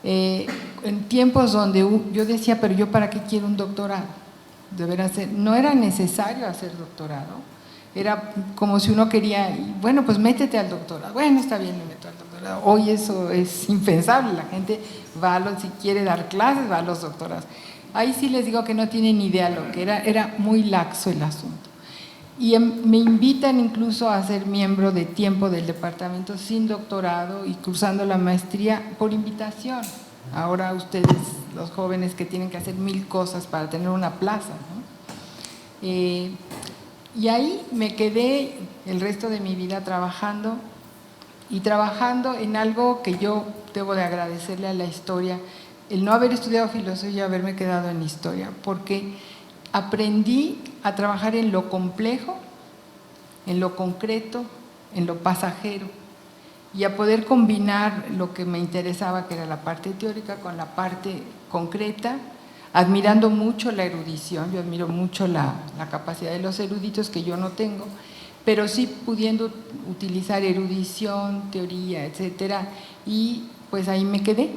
Speaker 7: en tiempos donde yo decía, pero yo ¿para qué quiero un doctorado? No era necesario hacer doctorado, era como si uno quería, bueno, pues métete al doctorado. Bueno, está bien, me meto al doctorado. Hoy eso es impensable, la gente si quiere dar clases, va a los doctorados. Ahí sí les digo que no tienen idea lo que era muy laxo el asunto. Y me invitan incluso a ser miembro de tiempo del departamento sin doctorado y cursando la maestría por invitación. ahora ustedes, los jóvenes que tienen que hacer 1000 cosas para tener una plaza, ¿no? Y ahí me quedé el resto de mi vida trabajando en algo que yo debo de agradecerle a la historia, el no haber estudiado filosofía y haberme quedado en historia, porque aprendí a trabajar en lo complejo, en lo concreto, en lo pasajero, y a poder combinar lo que me interesaba, que era la parte teórica, con la parte concreta, admirando mucho la erudición. Yo admiro mucho la capacidad de los eruditos, que yo no tengo, pero sí pudiendo utilizar erudición, teoría, etcétera, y pues ahí me quedé.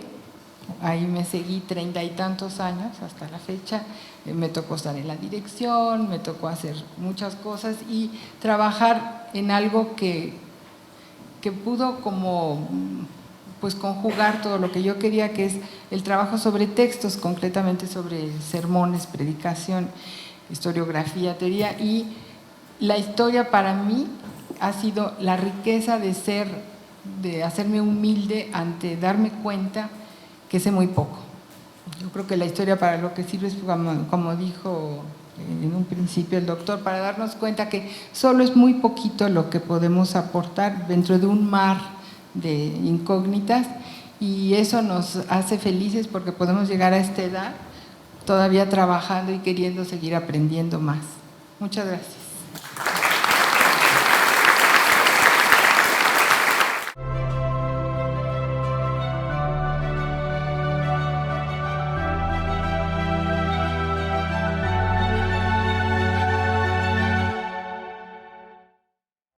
Speaker 7: Ahí me seguí 30 y tantos años hasta la fecha. Me tocó estar en la dirección, me tocó hacer muchas cosas y trabajar en algo que pudo como pues conjugar todo lo que yo quería, que es el trabajo sobre textos, concretamente sobre sermones, predicación, historiografía, teoría. Y la historia para mí ha sido la riqueza de hacerme humilde ante darme cuenta que sé muy poco. Yo creo que la historia para lo que sirve es, como dijo en un principio el doctor, para darnos cuenta que solo es muy poquito lo que podemos aportar dentro de un mar de incógnitas, y eso nos hace felices porque podemos llegar a esta edad todavía trabajando y queriendo seguir aprendiendo más. Muchas gracias.